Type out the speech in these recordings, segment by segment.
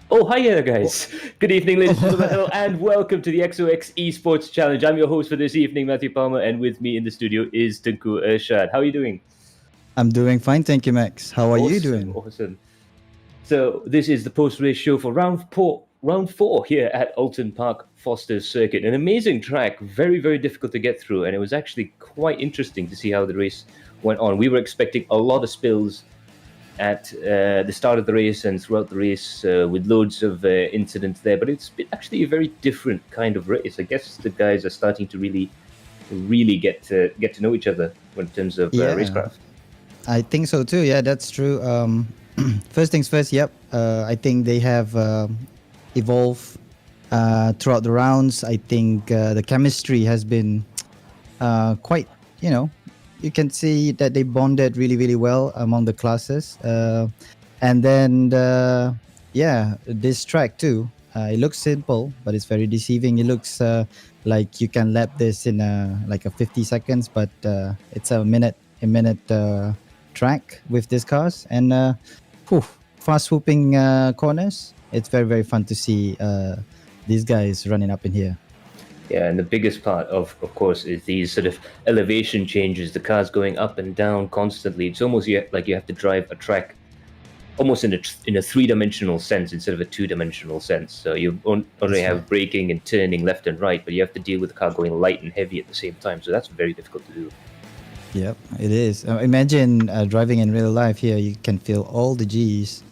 Oh, hi there, guys. Good evening, ladies and gentlemen, and welcome to the XOX Esports Challenge. I'm your host for this evening, Mathew Palmer, and with me in the studio is Tengku Irsyad. How are you doing? I'm doing fine, thank you, Max. How are you doing? Awesome. So this is the post-race show for round four here at Alton Park Foster's Circuit. An amazing track, very, very difficult to get through, and it was actually quite interesting to see how the race went on. We were expecting a lot of spills at the start of the race and throughout the race with loads of incidents there, but it's been actually a very different kind of race. I guess the guys are starting to really get to know each other in terms of racecraft. I think so too. Yeah, that's true. First things first. Yep. I think they have evolved throughout the rounds. I think the chemistry has been quite, you can see that they bonded really, really well among the classes. And then, this track too. It looks simple, but it's very deceiving. It looks like you can lap this in a 50 seconds, but it's a minute track with these cars. And fast swooping corners. It's very, very fun to see these guys running up in here. Yeah, and the biggest part of course, is these sort of elevation changes, the cars going up and down constantly. It's almost like you have to drive a track almost in a three-dimensional sense instead of a two-dimensional sense. So you only have braking and turning left and right, but you have to deal with the car going light and heavy at the same time. So that's very difficult to do. Yep, it is. Imagine driving in real life here. You can feel all the G's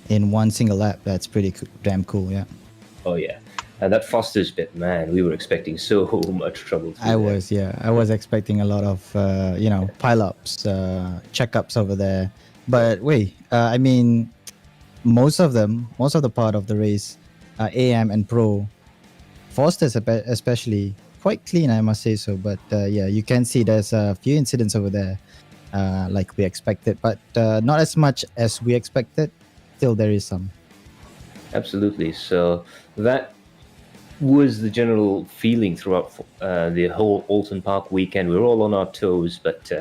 in one single lap. That's pretty damn cool, yeah. Oh, yeah. And that Foster's bit, man, we were expecting so much trouble. I was expecting a lot of, pile-ups, checkups over there. But wait, I mean, most of the part of the race, AM and Pro, Foster's especially, quite clean, I must say so. But you can see there's a few incidents over there, like we expected, but not as much as we expected. Still, there is some. Absolutely. So that was the general feeling throughout the whole Alton Park weekend. We were all on our toes, but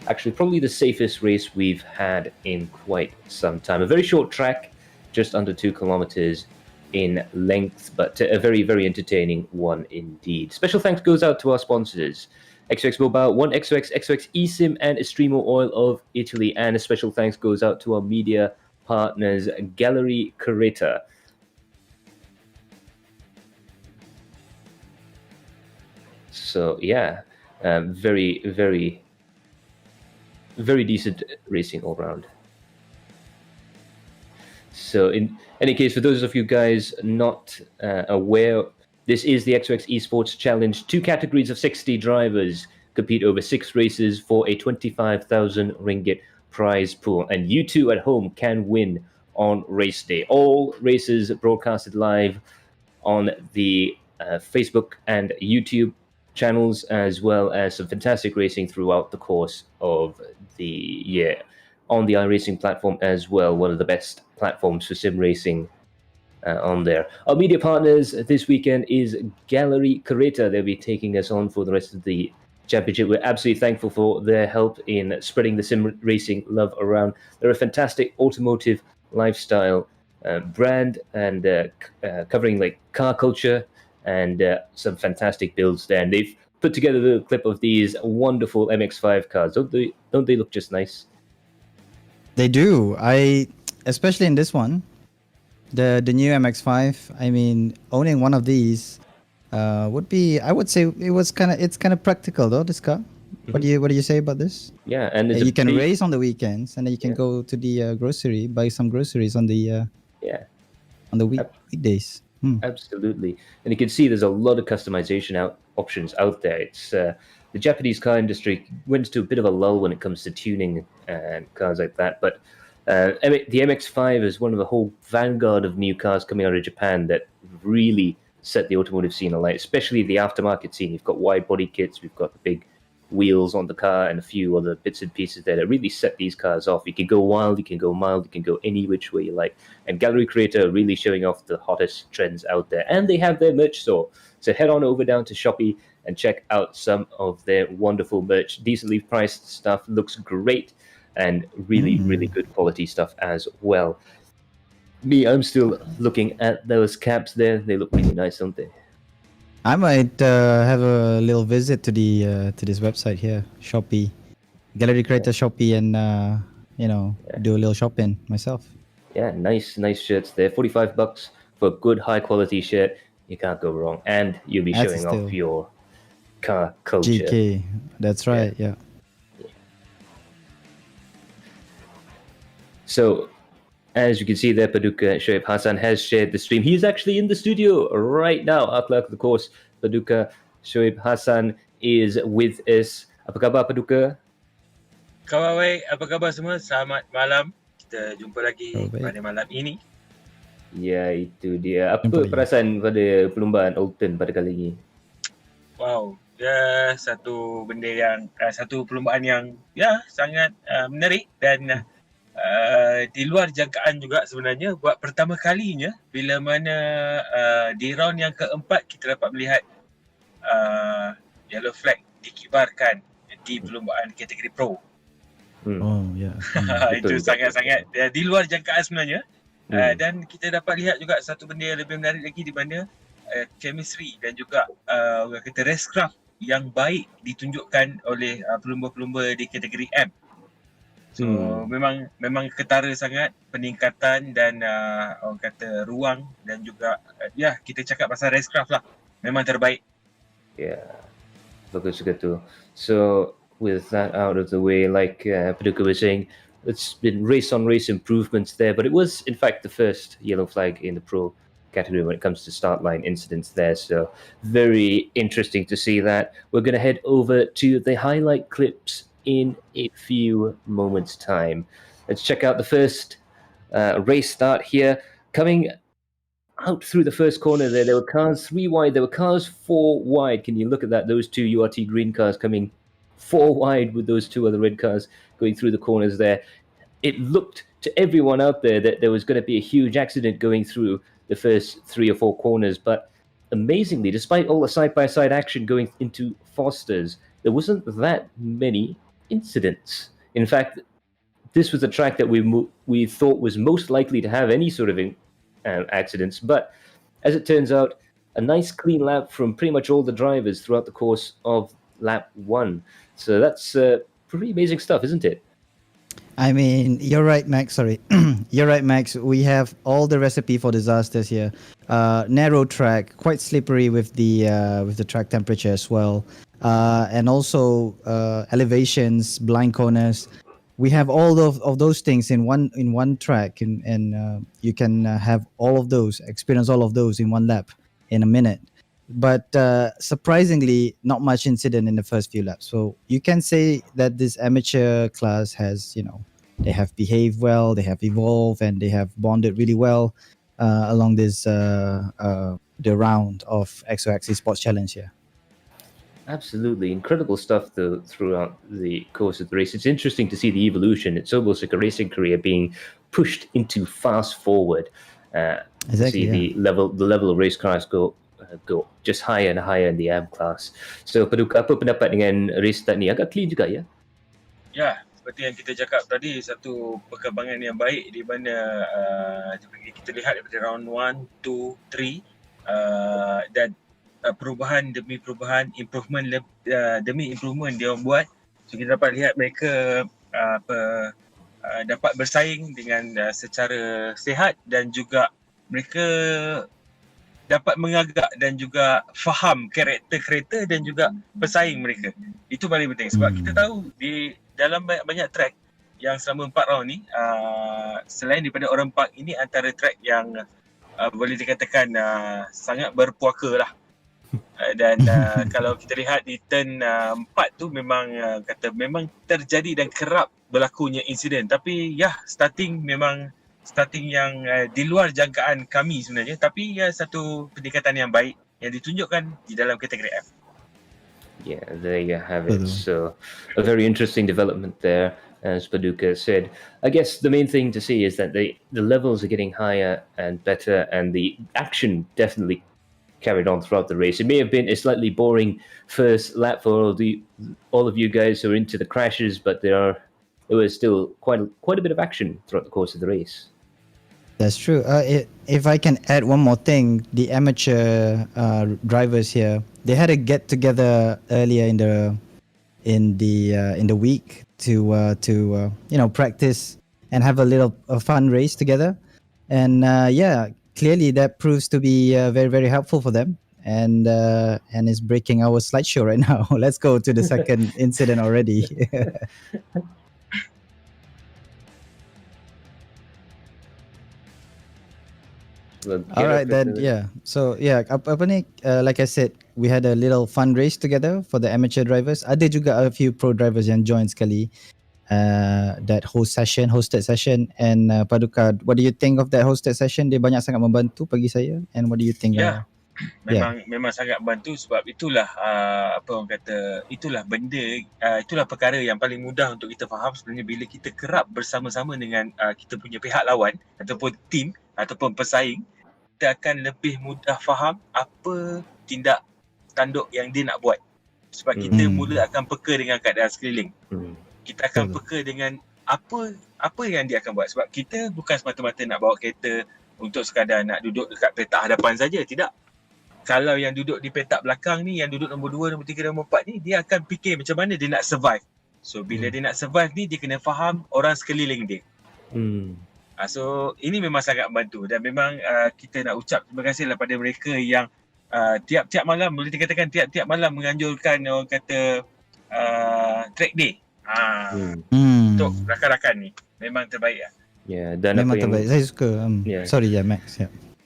actually probably the safest race we've had in quite some time. A very short track, just under 2 kilometers in length, but a very, very entertaining one indeed. Special thanks goes out to our sponsors, XOX Mobile, One XOX, XOX eSIM, and Estremo Oil of Italy. And a special thanks goes out to our media partners, Galeri Kereta. So yeah, very, very, very decent racing all round. So in any case, for those of you guys not aware, this is the XOX Esports Challenge. 2 categories of 60 drivers compete over 6 races for a 25,000 ringgit prize pool. And you too at home can win on race day. All races broadcasted live on the Facebook and YouTube channels, as well as some fantastic racing throughout the course of the year on the iRacing platform as well, one of the best platforms for sim racing on there. Our media partners this weekend is Galeri Kereta. They'll be taking us on for the rest of the championship. We're absolutely thankful for their help in spreading the sim racing love around. They're a fantastic automotive lifestyle brand and covering like car culture and some fantastic builds there. And they've put together a clip of these wonderful MX-5 cars. Don't they look just nice? They do. Especially in this one, the new MX-5. I mean, owning one of these would be. I would say it's kind of practical though. This car. Mm-hmm. What do you say about this? Yeah, and you can race on the weekends, and then you can go to the grocery, buy some groceries on the on the weekdays. Absolutely, and you can see there's a lot of customization options out there. It's the Japanese car industry went to a bit of a lull when it comes to tuning and cars like that, but the MX-5 is one of the whole vanguard of new cars coming out of Japan that really set the automotive scene alight, especially the aftermarket scene. You've got wide body kits, we've got the big wheels on the car, and a few other bits and pieces there that really set these cars off. You can go wild, you can go mild, you can go any which way you like. And Galeri Kereta are really showing off the hottest trends out there. And they have their merch store. So head on over down to Shopee and check out some of their wonderful merch. Decently priced stuff, looks great, and really, really good quality stuff as well. I'm still looking at those caps there. They look really nice, don't they? I might have a little visit to this website here, Shopee, Galeri Kereta Shopee, and do a little shopping myself. Yeah, nice shirts there. $45 for a good high quality shirt. You can't go wrong, and you'll be showing off your car culture. GK, that's right. Yeah. So, as you can see there, Paduka Shoaib Hassan has shared the stream. He's actually in the studio right now. Our clerk of the course, Paduka Shoaib Hassan, is with us. Apa khabar, Paduka? Khabar baik. Apa khabar semua? Selamat malam. Kita jumpa lagi pada malam ini. Ya, itu dia. Apa perasaan pada perlombaan Alton pada kali ini? Wow, satu benda yang satu perlombaan yang sangat menarik dan di luar jangkaan juga sebenarnya. Buat pertama kalinya bila mana di round yang keempat kita dapat melihat yellow flag dikibarkan di perlombaan kategori pro. Oh ya. Itu sangat-sangat di luar jangkaan sebenarnya. Dan kita dapat lihat juga satu benda yang lebih menarik lagi di mana chemistry dan juga orang kata racecraft yang baik ditunjukkan oleh pelumba-pelumba di kategori M. So memang ketara sangat peningkatan dan orang kata ruang dan juga kita cakap pasal racecraft lah. Memang terbaik. Yeah, bagus juga tu. So with that out of the way, like Paduka was saying, it's been race on race improvements there, but it was in fact the first yellow flag in the pro category when it comes to start line incidents there. So very interesting to see that. We're going to head over to the highlight clips in a few moments time. Let's check out the first race start here. Coming out through the first corner there were cars 3 wide, there were cars 4 wide. Can you look at that? Those 2 URT green cars coming 4 wide with those 2 other red cars going through the corners there. It looked to everyone out there that there was going to be a huge accident going through the first 3 or 4 corners, but amazingly, despite all the side-by-side action going into Foster's, there wasn't that many incidents. In fact, this was a track that we thought was most likely to have any sort of accidents, but as it turns out, a nice clean lap from pretty much all the drivers throughout the course of lap 1. So that's pretty amazing stuff, isn't it? I mean, you're right, Max. Sorry, you're right, Max. We have all the recipe for disasters here. Narrow track, quite slippery with the track temperature as well, and also elevations, blind corners. We have all of those things in one track, and you can have all of those, experience all of those in one lap in a minute. But surprisingly, not much incident in the first few laps. So you can say that this amateur class has, they have behaved well, they have evolved, and they have bonded really well along this the round of XOX Esports Challenge here. Absolutely incredible stuff though throughout the course of the race. It's interesting to see the evolution. It's almost like a racing career being pushed into fast forward. Exactly, See the level of race cars go just higher and higher in the AM class. So Paduka, apa pendapat dengan race start ni? Agak clean juga ya? Ya, seperti yang kita cakap tadi, satu perkembangan yang baik di mana kita lihat daripada round 1, 2, 3 dan perubahan demi perubahan, improvement demi improvement dia orang buat. So kita dapat lihat mereka dapat bersaing dengan secara sihat dan juga mereka dapat mengagak dan juga faham karakter kereta dan juga pesaing mereka. Itu paling penting sebab kita tahu di dalam banyak track yang selama 4 round ni, selain daripada orang park, ini antara track yang boleh dikatakan sangat berpuaka lah. Dan kalau kita lihat di turn 4 tu memang memang terjadi dan kerap berlakunya insiden. Tapi starting yang di luar jangkaan kami sebenarnya, tapi satu pendekatan yang baik yang ditunjukkan di dalam kategori F. Yeah, there you have it. So a very interesting development there, as Paduka said. I guess the main thing to see is that the levels are getting higher and better, and the action definitely carried on throughout the race. It may have been a slightly boring first lap for all of you guys who are into the crashes, but there was still quite a bit of action throughout the course of the race. That's true. If I can add one more thing, the amateur drivers here, they had a get together earlier in the week to practice and have a fun race together, and clearly that proves to be very, very helpful for them, and is breaking our slideshow right now. Let's go to the second incident already. All right then, so apa ni, like I said, we had a little fun race together for the amateur drivers. Ada juga a few pro drivers yang join sekali that hosted session, and Paduka, what do you think of that hosted session? Dia banyak sangat membantu bagi saya, and what do you think? Memang sangat membantu sebab itulah itulah benda, itulah perkara yang paling mudah untuk kita faham sebenarnya bila kita kerap bersama-sama dengan kita punya pihak lawan ataupun tim ataupun pesaing. Kita akan lebih mudah faham apa tindak tanduk yang dia nak buat sebab kita mula akan peka dengan keadaan sekeliling. Kita akan peka dengan apa yang dia akan buat sebab kita bukan semata-mata nak bawa kereta untuk sekadar nak duduk dekat petak hadapan saja, tidak. Kalau yang duduk di petak belakang ni, yang duduk nombor 2, nombor 3, nombor 4 ni, dia akan fikir macam mana dia nak survive. So bila dia nak survive ni, dia kena faham orang sekeliling dia. So ini memang sangat membantu dan memang kita nak ucap terima kasih kepada mereka yang tiap-tiap malam, boleh dikatakan tiap-tiap malam menganjurkan orang kata track day untuk rakan-rakan ni. Memang terbaik lah. Dan memang terbaik. Saya suka. Sorry Max.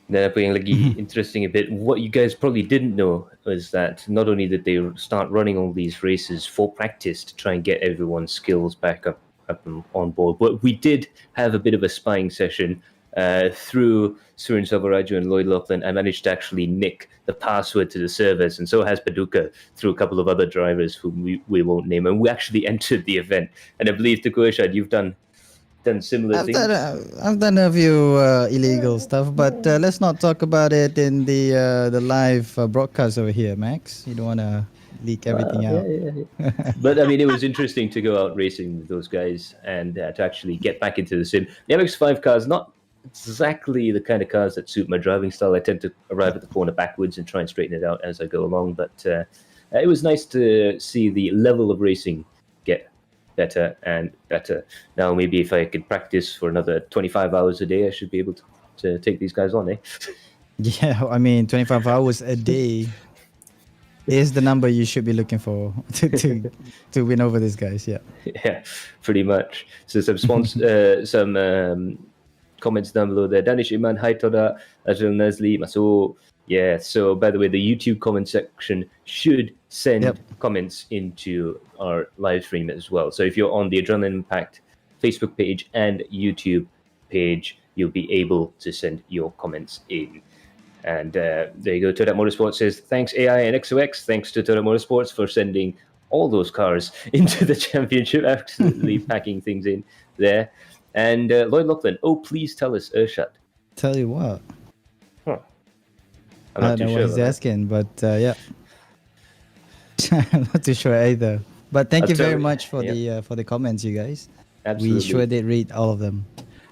Dan apa yang lagi interesting a bit, what you guys probably didn't know was that not only did they start running all these races for practice to try and get everyone's skills back up on board, but we did have a bit of a spying session through Surin Savaraju and Lloyd Laughlin. I managed to actually nick the password to the servers, and so has Paduka through a couple of other drivers whom we won't name, and we actually entered the event. And I believe, Irsyad, you've done similar things. I've done a few illegal stuff, but let's not talk about it in the live broadcast over here, Max. You don't want to leak everything out. But I mean, it was interesting to go out racing with those guys and to actually get back into the sim. The MX-5 cars, not exactly the kind of cars that suit my driving style. I tend to arrive at the corner backwards and try and straighten it out as I go along. But it was nice to see the level of racing get better and better. Now, maybe if I could practice for another 25 hours a day, I should be able to take these guys on, eh? Yeah, I mean, 25 hours a day is the number you should be looking for to win over these guys. Yeah. Yeah, pretty much. So some comments down below there. Danish Iman, hi Toda, Ajil Nazli, Maso. Yeah, so by the way, the YouTube comment section should send comments into our live stream as well. So if you're on the Adrenaline Impact Facebook page and YouTube page, you'll be able to send your comments in. And there you go. Toda Motorsports says, thanks AI and XOX. Thanks to Toda Motorsports for sending all those cars into the championship. Absolutely packing things in there. And Lloyd Lachlan, oh, please tell us, Irsyad. Tell you what. Huh. I don't know what he's asking, but yeah. I'm not too sure either. But thank you very much for the comments, you guys. Absolutely. We sure did read all of them.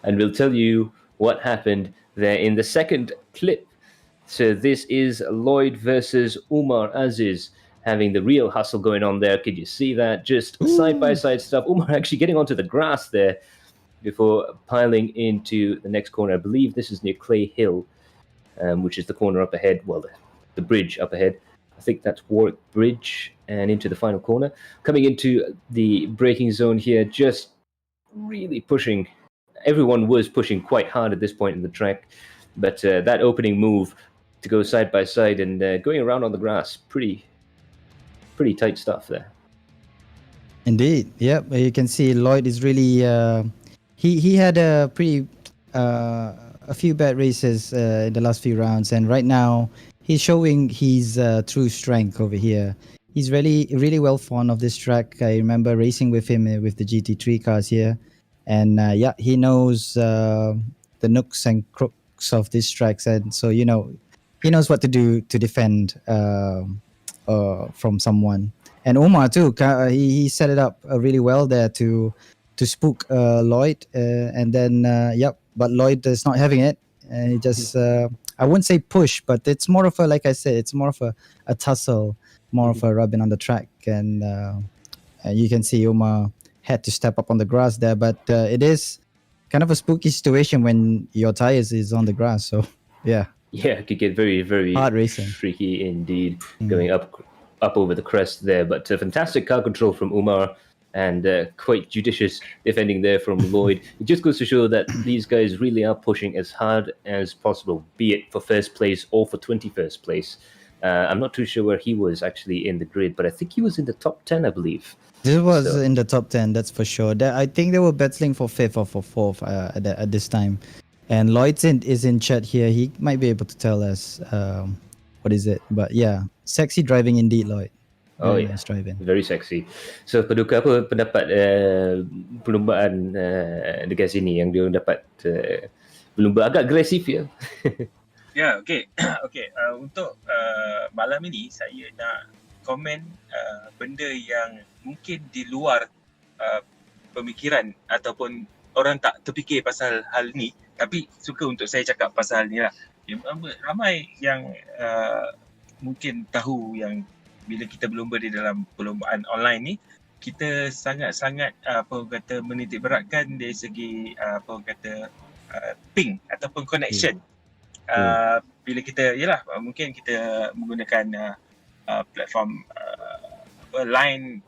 And we'll tell you what happened there in the second clip. So this is Lloyd versus Umar Aziz having the real hustle going on there. Could you see that? Just side-by-side stuff. Umar actually getting onto the grass there before piling into the next corner. I believe this is near Clay Hill, which is the corner up ahead. Well, the bridge up ahead. I think that's Warwick Bridge and into the final corner. Coming into the braking zone here, just really pushing. Everyone was pushing quite hard at this point in the track. But that opening move to go side by side and going around on the grass, pretty tight stuff there. Indeed, yep. You can see Lloyd is really he had a pretty a few bad races in the last few rounds, and right now he's showing his true strength over here. He's really well fond of this track. I remember racing with him with the GT3 cars here, and yeah, he knows the nooks and crooks of these tracks, and so he knows what to do to defend from someone. And Omar too, he set it up really well there to spook Lloyd, and then but Lloyd is not having it, and he just I wouldn't say push, but it's more of a, like I said, it's more of a tussle, more of a rubbing on the track, and you can see Omar had to step up on the grass there, but it is kind of a spooky situation when your tires is on the grass, so yeah. Yeah, it could get very, very hard racing, tricky indeed, going up over the crest there. But fantastic car control from Umar, and quite judicious defending there from Lloyd. It just goes to show that these guys really are pushing as hard as possible, be it for first place or for 21st place. I'm not too sure where he was actually in the grid, but I think he was in the top 10, I believe. This was in the top 10, that's for sure. I think they were battling for 5th or for 4th at this time. And Lloyd is in chat here. He might be able to tell us what is it. But yeah, sexy driving indeed, Lloyd. Very nice driving. Very sexy. So, Paduka, apa pendapat perlumbaan dekat sini yang dia dapat berlumba agak agresif ya? Ya, okey. Okey, untuk malam ini saya nak komen benda yang mungkin di luar pemikiran ataupun orang tak terfikir pasal hal ni, tapi suka untuk saya cakap pasal ni lah. Ramai yang mungkin tahu yang bila kita berlumba di dalam perlombaan online ni, kita sangat-sangat menitik beratkan dari segi ping ataupun connection. Bila kita, mungkin kita menggunakan platform line,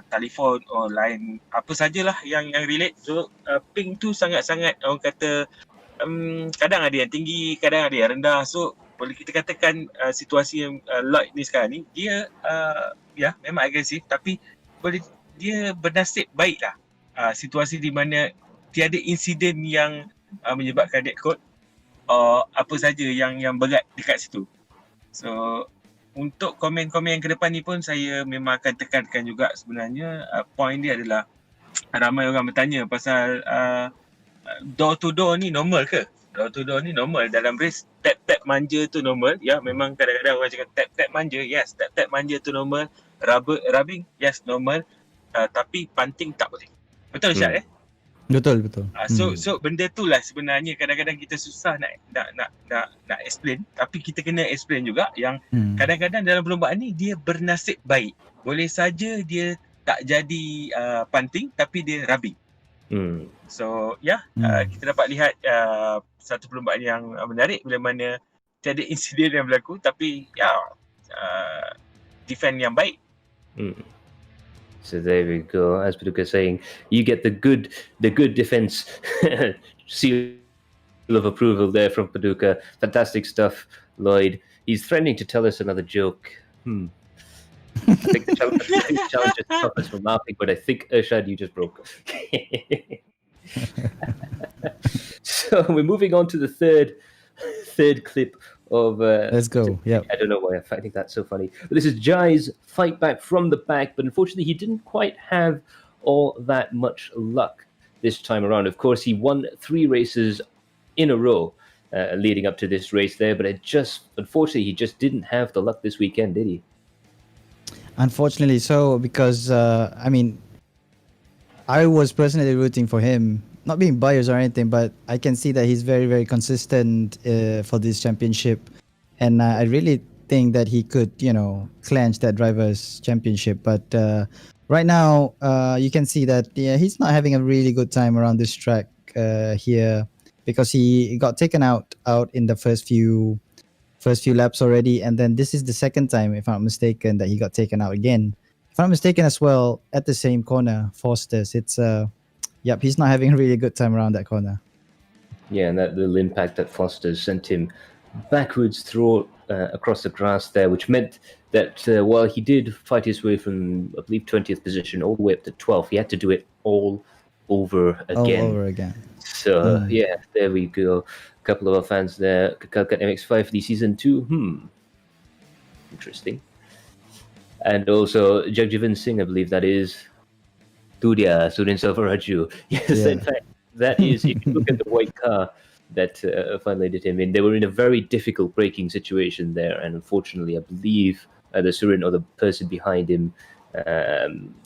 telefon atau line apa sajalah yang relate. So ping tu sangat-sangat orang kata kadang ada yang tinggi, kadang ada yang rendah. So boleh kita katakan situasi yang Lloyd ni sekarang ni, dia memang agresif, tapi dia bernasib baiklah situasi di mana tiada insiden yang menyebabkan dead code apa saja yang berat dekat situ. So untuk komen-komen yang ke depan ni pun saya memang akan tekankan juga sebenarnya point dia adalah ramai orang bertanya pasal door to door ni normal ke? Door to door ni normal dalam race. Tap-tap manja tu normal. Ya, memang kadang-kadang orang cakap tap-tap manja. Yes, tap-tap manja tu normal. Rubbing, yes, normal. Tapi panting tak boleh. Betul Irsyad Betul. So benda tu lah sebenarnya kadang-kadang kita susah nak explain, tapi kita kena explain juga yang kadang-kadang dalam perlombaan ni dia bernasib baik. Boleh saja dia tak jadi punting tapi dia rubbing. So kita dapat lihat satu perlombaan yang menarik bila mana tiada insiden yang berlaku, tapi defend yang baik. So there we go. As Paduka saying, you get the good defense seal of approval there from Paduka. Fantastic stuff, Lloyd. He's threatening to tell us another joke. I think the challenge is toughest for laughing, but I think Irsyad, you just broke. So we're moving on to the third clip of let's go. Yeah, I don't know why I think that's so funny, but this is Jai's fight back from the back, but unfortunately he didn't quite have all that much luck this time around. Of course, he won 3 races in a row leading up to this race there, but unfortunately he just didn't have the luck this weekend, did he? Unfortunately so, because I was personally rooting for him, not being biased or anything, but I can see that he's very, very consistent for this championship. And I really think that he could, clinch that driver's championship. But right now, you can see that he's not having a really good time around this track here, because he got taken out in the first few laps already. And then this is the second time, if I'm not mistaken, that he got taken out again. If I'm not mistaken as well, at the same corner, Foster's. It's he's not having a really good time around that corner. Yeah, and that little impact at Foster's sent him backwards through across the grass there, which meant that while he did fight his way from, I believe, 20th position all the way up to 12th, he had to do it all over again. So, there we go. A couple of our fans there. Kakalkat MX5 for the season 2. Interesting. And also Jagjivan Singh, I believe that is. Tu dia, Surin Selvaraju. Yes, in fact, that is, if you look at the white car that finally did him in, they were in a very difficult braking situation there, and unfortunately, I believe the Surin or the person behind him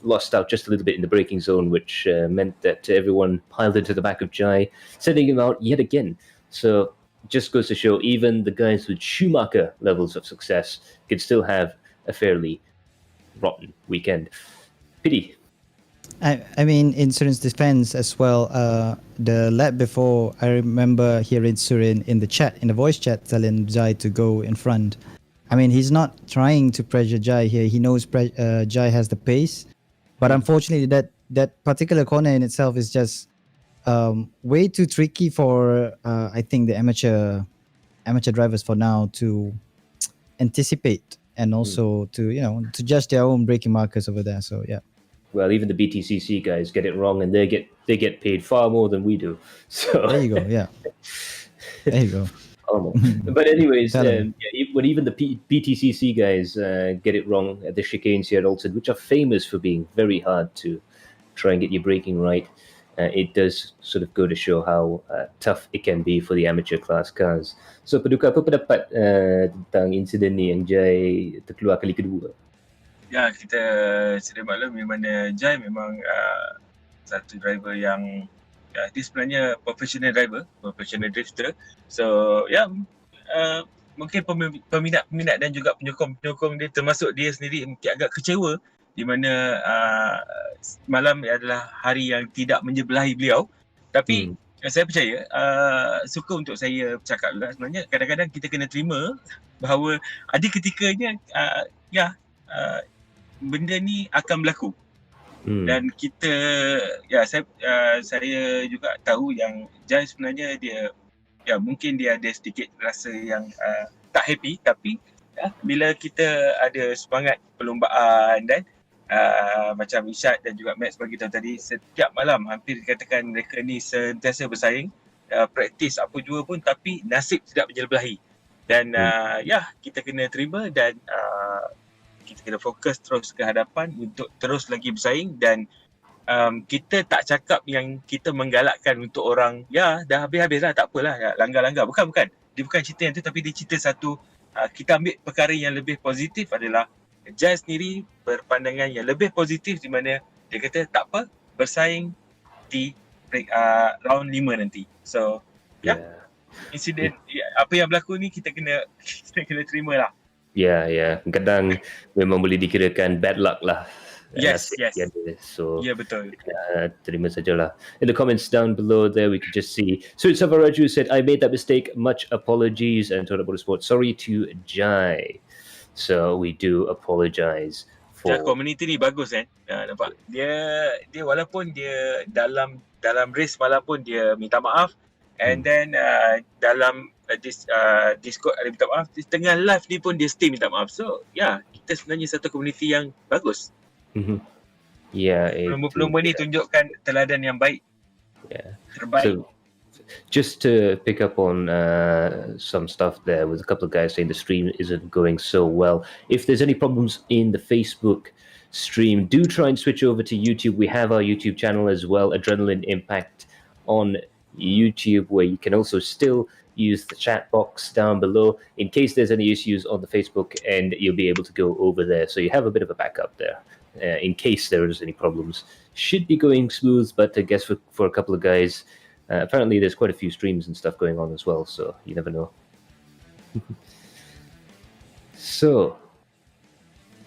lost out just a little bit in the braking zone, which meant that everyone piled into the back of Jai, sending him out yet again. So just goes to show, even the guys with Schumacher levels of success could still have a fairly rotten weekend. Pity. I mean, in Surin's defense as well, the lap before, I remember hearing Surin in the voice chat, telling Jai to go in front. I mean, he's not trying to pressure Jai here. He knows Jai has the pace, but unfortunately, that particular corner in itself is just way too tricky for I think the amateur drivers for now to anticipate, and also to judge their own braking markers over there. So yeah. Well, even the BTCC guys get it wrong, and they get paid far more than we do. So there you go. Yeah, there you go. But anyways, when even the BTCC guys get it wrong at the chicanes here at Alton, which are famous for being very hard to try and get your braking right, it does sort of go to show how tough it can be for the amateur class cars. So, Paduka, apa pendapat tentang insiden ni yang Jai terkeluar kali kedua? Ya, kita sedia maklum di mana Jai memang satu driver yang dia sebenarnya professional drifter. So mungkin peminat dan juga penyokong dia, termasuk dia sendiri, mungkin agak kecewa di mana malam adalah hari yang tidak menyebelahi beliau. Tapi saya percaya, suka untuk saya bercakap juga, sebenarnya kadang-kadang kita kena terima bahawa ada ketikanya benda ni akan berlaku. Dan kita, saya juga tahu yang Jai sebenarnya dia, mungkin dia ada sedikit rasa yang tak happy, tapi bila kita ada semangat perlombaan dan macam Irsyad dan juga Matt bagi tahu tadi, setiap malam hampir dikatakan mereka ni sentiasa bersaing, praktis apa jua pun, tapi nasib tidak menyebelahi. Dan kita kena terima dan kita kena fokus terus ke hadapan untuk terus lagi bersaing. Dan kita tak cakap yang kita menggalakkan untuk orang dah habis-habis lah, tak apalah, langgar-langgar, bukan, dia bukan cerita yang tu, tapi dia cerita satu, kita ambil perkara yang lebih positif adalah Jai sendiri berpandangan yang lebih positif, di mana dia kata tak apa, bersaing di round 5 nanti. So insiden apa yang berlaku ni kita kena terima lah. Ya, kadang memang boleh dikirakan bad luck lah. Yes. Asean. So Ya, betul. terima sajalah. In the comments down below there, we could just see. So Savaraju said, I made that mistake. Much apologies. And Total Motorsport, sorry to Jai. So we do apologize Dah, for. community ni bagus kan. Nampak. Dia walaupun dia dalam race malam pun dia minta maaf, and then dalam Discord ada minta maaf, di tengah live ni pun dia still minta maaf. So kita sebenarnya satu community yang bagus. Yeah, Pelumba-pelumba ni tunjukkan teladan yang baik. Yeah. Terbaik. So just to pick up on some stuff there with a couple of guys saying the stream isn't going so well. If there's any problems in the Facebook stream, do try and switch over to YouTube. We have our YouTube channel as well, Adrenaline Impact on YouTube, where you can also still use the chat box down below in case there's any issues on the Facebook, and you'll be able to go over there. So you have a bit of a backup there in case there is any problems. Should be going smooth, but I guess for a couple of guys, apparently there's quite a few streams and stuff going on as well, so you never know. So,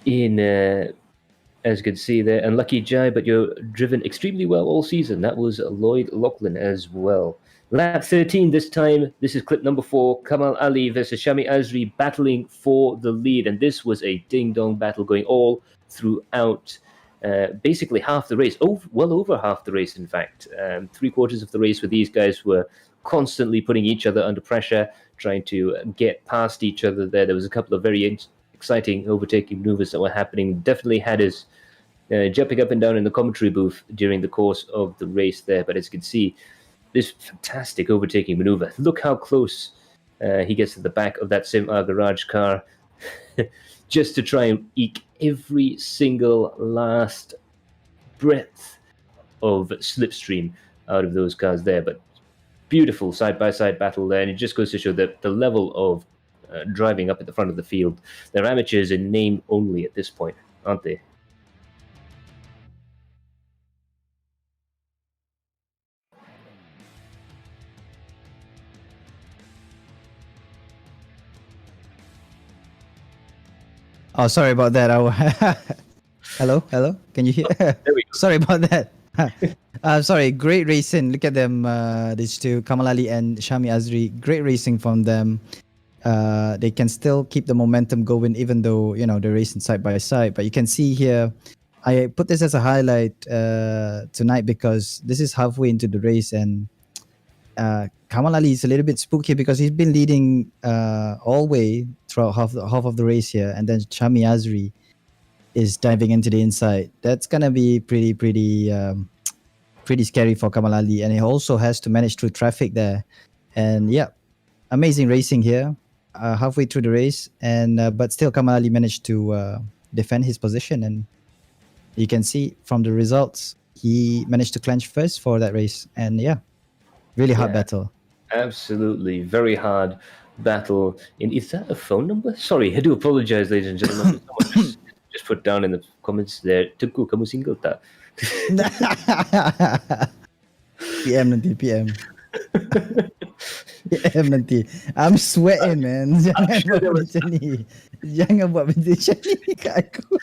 as you can see there, unlucky Jai, but you're driven extremely well all season. That was Lloyd Lachlan as well. Lap 13 this time. This is clip number 4. Kamal Ali versus Shami Azri battling for the lead. And this was a ding-dong battle going all throughout basically half the race. Well over half the race, in fact. 3/4 of the race where these guys were constantly putting each other under pressure, trying to get past each other there. There was a couple of very exciting overtaking maneuvers that were happening. Definitely had us jumping up and down in the commentary booth during the course of the race there. But as you can see, this fantastic overtaking maneuver. Look how close he gets to the back of that Sim-R garage car just to try and eke every single last breath of slipstream out of those cars there. But beautiful side-by-side battle there, and it just goes to show that the level of driving up at the front of the field. They're amateurs in name only at this point, aren't they? Oh, sorry about that. Hello. Can you hear? There we go. Sorry about that. Sorry. Great racing. Look at them. These two, Kamal Ali and Shami Azri. Great racing from them. They can still keep the momentum going, even though they're racing side by side. But you can see here, I put this as a highlight tonight because this is halfway into the race, and Kamal Ali is a little bit spooky because he's been leading all way throughout half of the race here, and then Shami Azri is diving into the inside. That's gonna be pretty scary for Kamal Ali, and he also has to manage through traffic there. And amazing racing here, halfway through the race, and but still Kamal Ali managed to defend his position, and you can see from the results he managed to clinch first for that race. And really hard battle. Absolutely, very hard battle. Is that a phone number? Sorry, I do apologize, ladies and gentlemen. Someone just put down in the comments there, Tengku, kamu single tak? PM nanti. I'm sweating, man. Jangan buat macam ni. Jangan buat macam ni kat aku.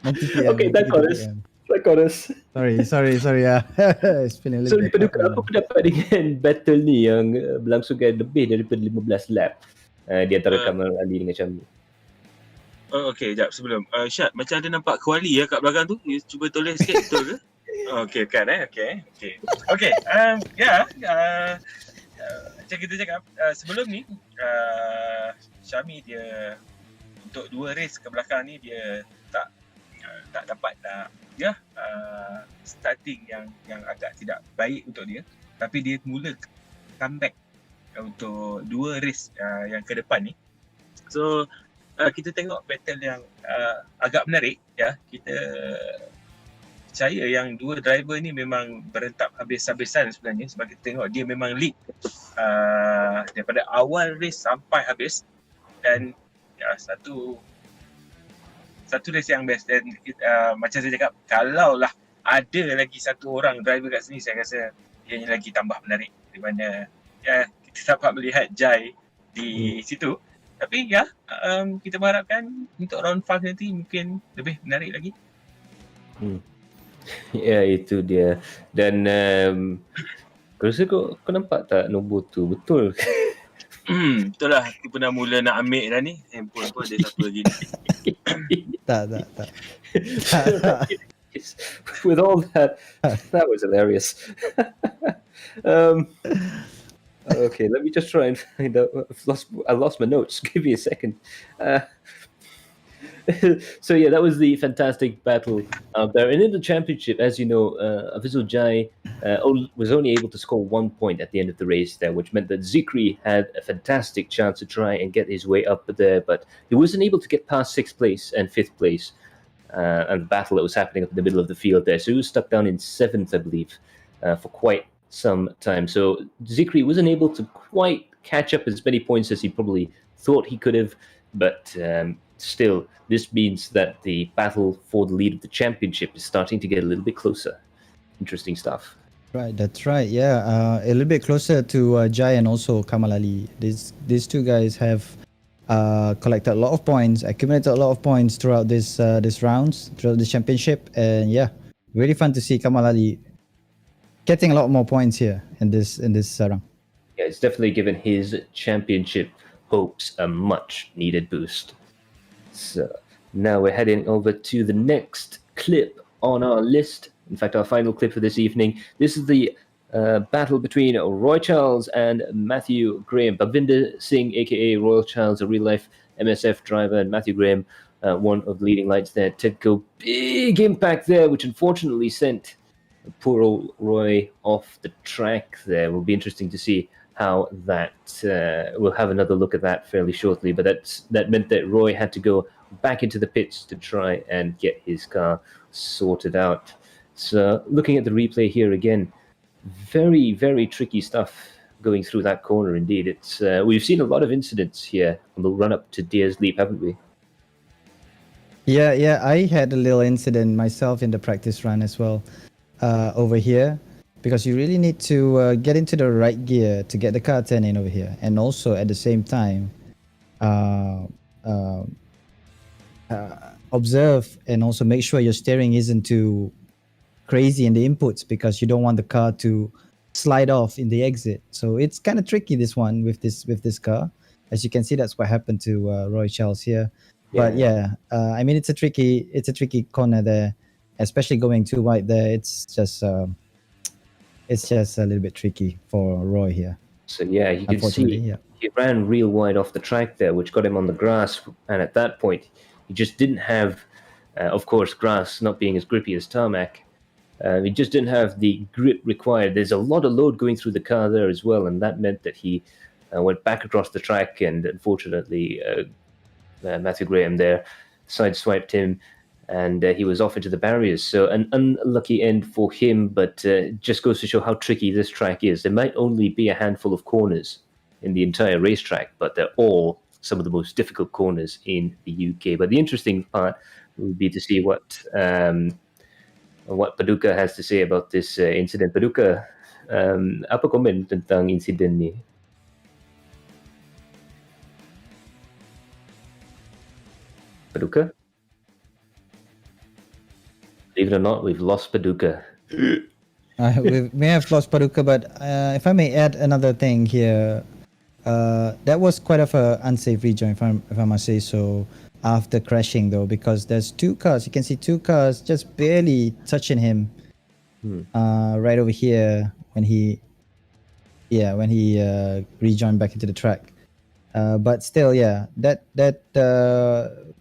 Nanti PM. Okay, that got us. Sorry. It's been a little bit. Apa pendapat dengan battle ni yang berlangsungkan lebih daripada 15 lap di antara Kamal Ali dengan Syami? Okay, sekejap sebelum. Irsyad, macam ada nampak kuali kat belakang tu. You cuba tulis sikit, betul ke? Okay, kan Okay. Macam kita cakap, sebelum ni, Syami dia untuk 2 race ke belakang ni dia tak dapat starting yang agak tidak baik untuk dia, tapi dia mula comeback untuk 2 race yang ke depan ni. So kita tengok battle yang agak menarik Kita percaya yang 2 driver ni memang berentap habis-habisan sebenarnya, sebab kita tengok dia memang lead daripada awal race sampai habis, dan satu race yang best. Dan macam saya cakap, kalaulah ada lagi satu orang driver kat sini, saya rasa ianya lagi tambah menarik, di mana kita dapat melihat Jai di situ. Tapi ya, kita mengharapkan untuk round 5 nanti mungkin lebih menarik lagi. Ya, itu dia. Dan kau rasa kau nampak tak nombor tu? Betul. Betul lah, aku pernah mula nak ambil dah ni. Handphone pun ada satu lagi ni. Tak. With all that was hilarious. Okay, let me just try and find out. I lost my notes. Give me a second. So yeah, that was the fantastic battle out there. And in the championship, as you know, Avizel Jai was only able to score 1 point at the end of the race there, which meant that Zikri had a fantastic chance to try and get his way up there, but he wasn't able to get past 6th place and 5th place. And the battle that was happening up in the middle of the field there. So he was stuck down in 7th, I believe, for quite some time. So Zikri wasn't able to quite catch up as many points as he probably thought he could have, but still, this means that the battle for the lead of the championship is starting to get a little bit closer. Interesting stuff. Right, that's right. Yeah, a little bit closer to Jai and also Kamal Ali. These two guys have collected a lot of points, accumulated a lot of points throughout this rounds, throughout the championship, and yeah, really fun to see Kamal Ali getting a lot more points here in this round. Yeah, it's definitely given his championship hopes a much needed boost. So now we're heading over to the next clip on our list. In fact, our final clip for this evening. This is the battle between Roy Charles and Mathew Graham. Bhavinder Singh, aka Royal Charles, a real-life MSF driver, and Mathew Graham, one of the leading lights there. Tengku, big impact there, which unfortunately sent poor old Roy off the track there. Will be interesting to see how that. We'll have another look at that fairly shortly. But that meant that Roy had to go back into the pits to try and get his car sorted out. So looking at the replay here again, very, very tricky stuff going through that corner indeed. It's we've seen a lot of incidents here on the run up to Deer's Leap, haven't we? Yeah, I had a little incident myself in the practice run as well over here, because you really need to get into the right gear to get the car turning over here, and also at the same time observe and also make sure your steering isn't too crazy in the inputs, because you don't want the car to slide off in the exit. So it's kind of tricky, this one with this car. As you can see, that's what happened to Roy Charles here. But yeah, I mean, it's a tricky corner there, especially going too wide there. It's just a little bit tricky for Roy here. So yeah, you can see he ran real wide off the track there, which got him on the grass. And at that point, he just didn't have, of course, grass not being as grippy as tarmac. He just didn't have the grip required. There's a lot of load going through the car there as well, and that meant that he went back across the track, and unfortunately, Mathew Graham there sideswiped him, and he was off into the barriers. So an unlucky end for him, but just goes to show how tricky this track is. There might only be a handful of corners in the entire racetrack, but they're all some of the most difficult corners in the UK. But the interesting part would be to see what Paduka has to say about this incident. Paduka, apa komen tentang insiden ni? Paduka? Believe it or not, we've lost Paduka. We may have lost Paduka, but if I may add another thing here, that was quite of a unsafe rejoin, if I must say so, after crashing though, because there's two cars. You can see two cars just barely touching him right over here when he rejoined back into the track. But still, yeah, that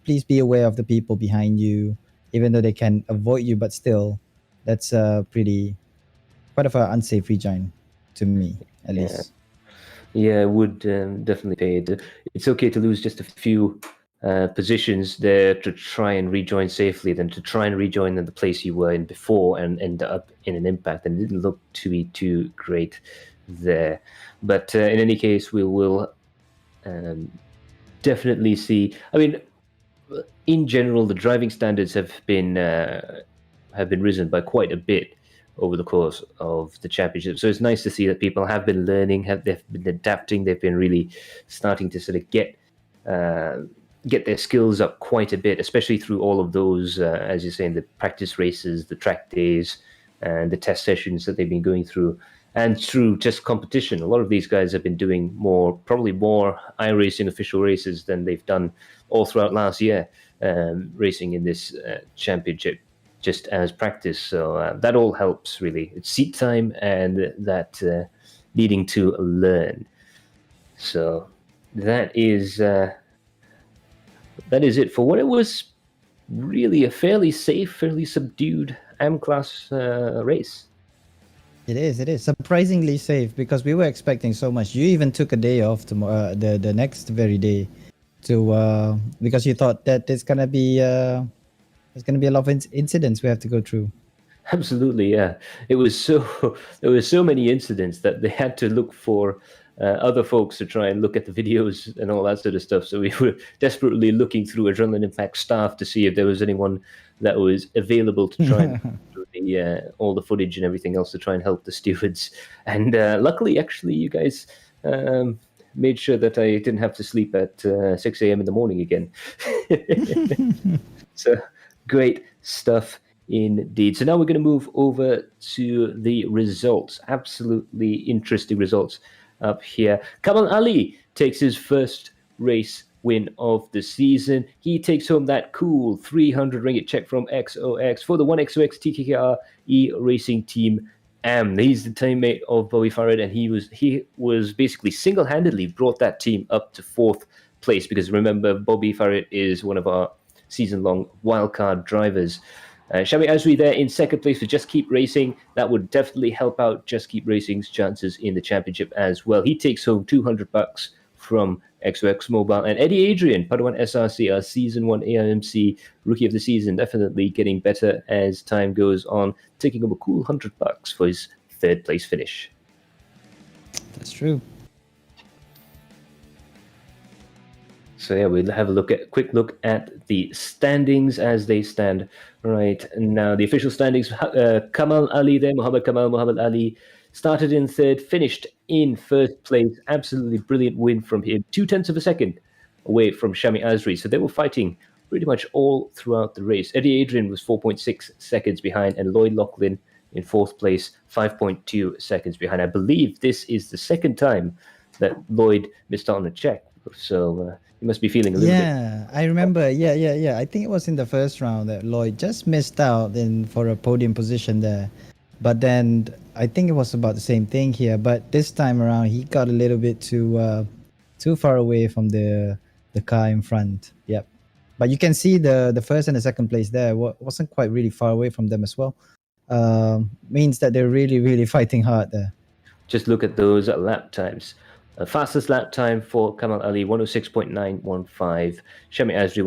please be aware of the people behind you, even though they can avoid you, but still, that's quite of an unsafe rejoin to me, at least. Yeah, it would definitely pay. It's okay to lose just a few positions there to try and rejoin safely than to try and rejoin in the place you were in before and end up in an impact. And it didn't look to be too great there. But in any case, we will definitely see. I mean, in general, the driving standards have been risen by quite a bit over the course of the championship. So it's nice to see that people have been learning, they've been adapting, they've been really starting to sort of get get their skills up quite a bit, especially through all of those, as you're saying, the practice races, the track days, and the test sessions that they've been going through. And through just competition, a lot of these guys have been doing probably more iRacing official races than they've done all throughout last year, racing in this championship just as practice. So that all helps, really. It's seat time and that needing to learn. So that is it for what it was really a fairly safe, fairly subdued M-Class race. It is surprisingly safe because we were expecting so much. You even took a day off tomorrow, the next very day, to because you thought that there's gonna be a lot of incidents we have to go through. Absolutely, yeah. There were so many incidents that they had to look for other folks to try and look at the videos and all that sort of stuff. So we were desperately looking through Adrenaline Impact staff to see if there was anyone that was available to try and all the footage and everything else to try and help the stewards. And luckily, actually, you guys made sure that I didn't have to sleep at 6 a.m. in the morning again. So great stuff indeed. So now we're going to move over to the results. Absolutely interesting results up here. Kamal Ali takes his first race win of the season. He takes home that cool 300 ringgit check from XOX for the 1XOX TKKR e-racing team. He's the teammate of Bobby Farid, and he was basically single-handedly brought that team up to 4th place, because remember, Bobby Farid is one of our season-long wildcard drivers. Shami Azri there in 2nd place for Just Keep Racing. That would definitely help out Just Keep Racing's chances in the championship as well. He takes home $200 from XOX Mobile. And Eddie Adrian, Padawan SRC, our Season 1 AIMC Rookie of the Season, definitely getting better as time goes on, taking home a cool $100 for his 3rd place finish. That's true. So yeah, we'll have a quick look at the standings as they stand right now. The official standings: Kamal Ali there, Muhammad Ali, started in 3rd, finished in 1st place. Absolutely brilliant win from him, 0.2 of a second away from Shami Azri. So they were fighting pretty much all throughout the race. Eddie Adrian was 4.6 seconds behind, and Lloyd Lachlan in 4th place, 5.2 seconds behind. I believe this is the 2nd time that Lloyd missed out on a check. So he must be feeling a little bit. Yeah, I remember. Yeah. I think it was in the 1st round that Lloyd just missed out for a podium position there. But then I think it was about the same thing here. But this time around, he got a little bit too far away from the car in front. Yep. But you can see the 1st and the 2nd place there wasn't quite really far away from them as well. Means that they're really, really fighting hard there. Just look at those lap times. Fastest lap time for Kamal Ali, 106.915. Shami Azri,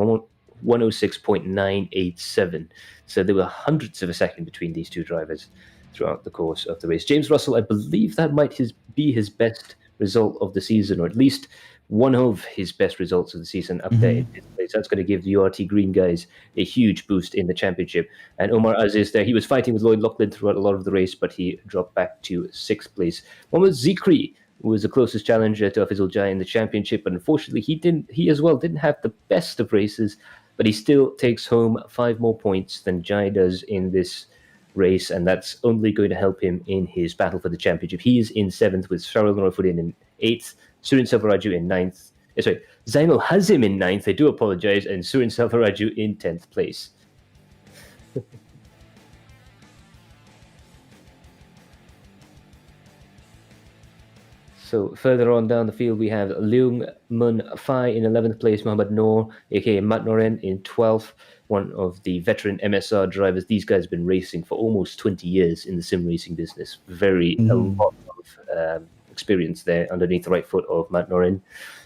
106.987. So there were hundreds of a second between these two drivers throughout the course of the race. James Russell, I believe that might be his best result of the season, or at least one of his best results of the season up there in his place. That's going to give the URT Green guys a huge boost in the championship. And Omar Aziz there, he was fighting with Lloyd Lachlan throughout a lot of the race, but he dropped back to 6th place. Mohamed Zikri was the closest challenger to Afizul Jai in the championship, but unfortunately he as well didn't have the best of races, but he still takes home 5 more points than Jai does in this race, and that's only going to help him in his battle for the championship. He is in 7th with Sharul Norafuddin in 8th, Surin Selvaraju in 9th. Zainul Hazim in 9th, I do apologize, and Surin Selvaraju in 10th place. So further on down the field, we have Leung Mun Fai in 11th place, Muhammad Noor, aka Mat Noren, in 12th, one of the veteran MSR drivers. These guys have been racing for almost 20 years in the sim racing business. A lot of experience there underneath the right foot of Mat Noren.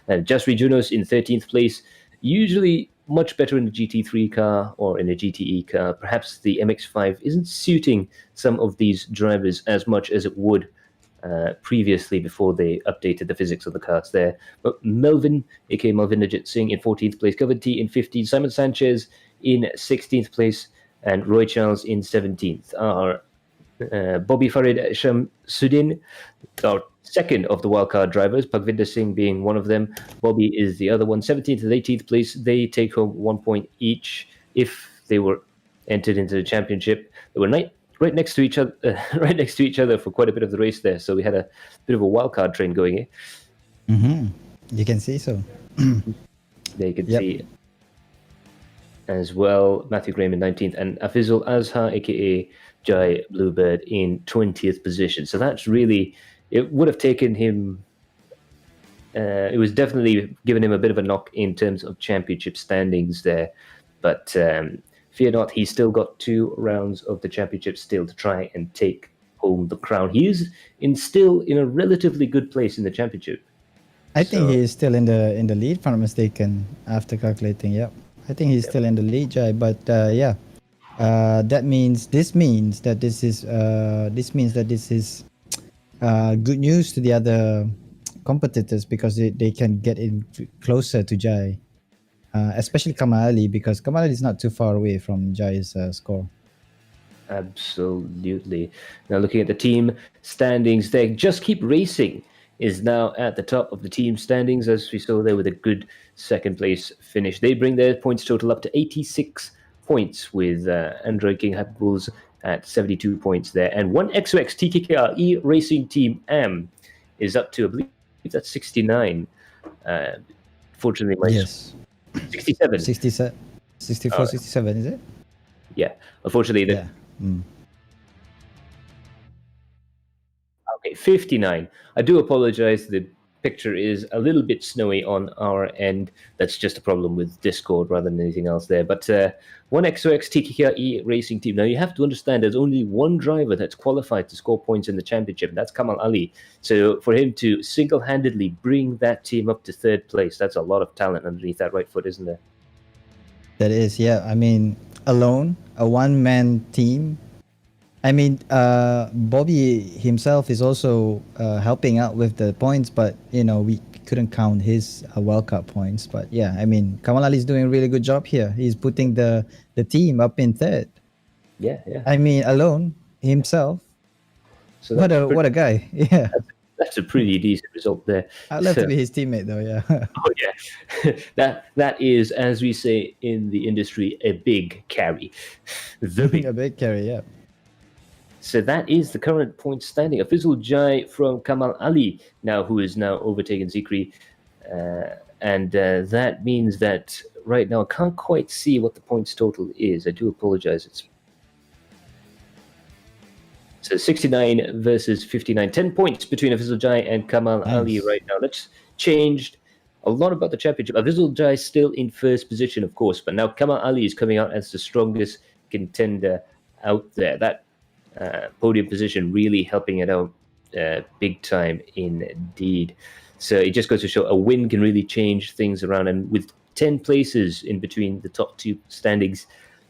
And Jasri Junos in 13th place, usually much better in a GT3 car or in a GTE car. Perhaps the MX-5 isn't suiting some of these drivers as much as it would previously before they updated the physics of the cars there. But Melvin, aka Melvin Najit Singh, in 14th place, Kevin T in 15th, Simon Sanchez in 16th place, and Roy Charles in 17th are Bobby Farid Shamsuddin, our second of the wildcard drivers, Pagvinder Singh being one of them. Bobby is the other one. 17th and 18th place. They take home 1 point each if they were entered into the championship. They were right next to each other, right next to each other for quite a bit of the race there. So we had a bit of a wildcard train going. You can see so. There you can see as well. Mathew Graham in 19th and Afizul Azhar, aka Jai Bluebird, in 20th position. So that's really, it would have taken him, it was definitely given him a bit of a knock in terms of championship standings there. But fear not, he's still got 2 rounds of the championship still to try and take home the crown. He is still in a relatively good place in the championship. I think he is still in the lead, if I'm not mistaken, after calculating. Yep. I think he's still in the lead, Jai. But this means that this is good news to the other competitors, because they can get in closer to Jai, especially Kamal Ali, because Kamal Ali is not too far away from Jai's score. Absolutely. Now looking at the team standings, they just keep racing is now at the top of the team standings, as we saw there with a good second place finish. They bring their points total up to 86 points, with Android King Happy Bulls at 72 points there. And one XOX TKKR racing team AM is up to, I believe that's 69. Fortunately, my 67. 67. 64, 67, is it? Yeah. Unfortunately, Okay, 59. I do apologize. The picture is a little bit snowy on our end. That's just a problem with Discord rather than anything else there. But one XOX TKKR racing team. Now, you have to understand there's only one driver that's qualified to score points in the championship, and that's Kamal Ali. So for him to single-handedly bring that team up to 3rd place, that's a lot of talent underneath that right foot, isn't there? That is, yeah. I mean, alone, a one-man team. I mean, Bobby himself is also helping out with the points, but we couldn't count his World Cup points. But yeah, I mean, Kamal Ali is doing a really good job here. He's putting the team up in 3rd. Yeah. I mean, alone himself. So what a guy! Yeah, that's a pretty decent result there. I'd love to be his teammate, though. Yeah. Oh yeah, that is, as we say in the industry, a big carry. A big carry, yeah. So that is the current point standing. Afizul Jai from Kamal Ali now, who is now overtaken Zikri. And that means that right now I can't quite see what the points total is. I do apologize. So 69 versus 59. 10 points between Afizul Jai and Kamal Ali right now. That's changed a lot about the championship. Afizul Jai is still in 1st position, of course, but now Kamal Ali is coming out as the strongest contender out there. That podium position really helping it out big time indeed. So it just goes to show a win can really change things around, and with 10 places in between the top 2 standings,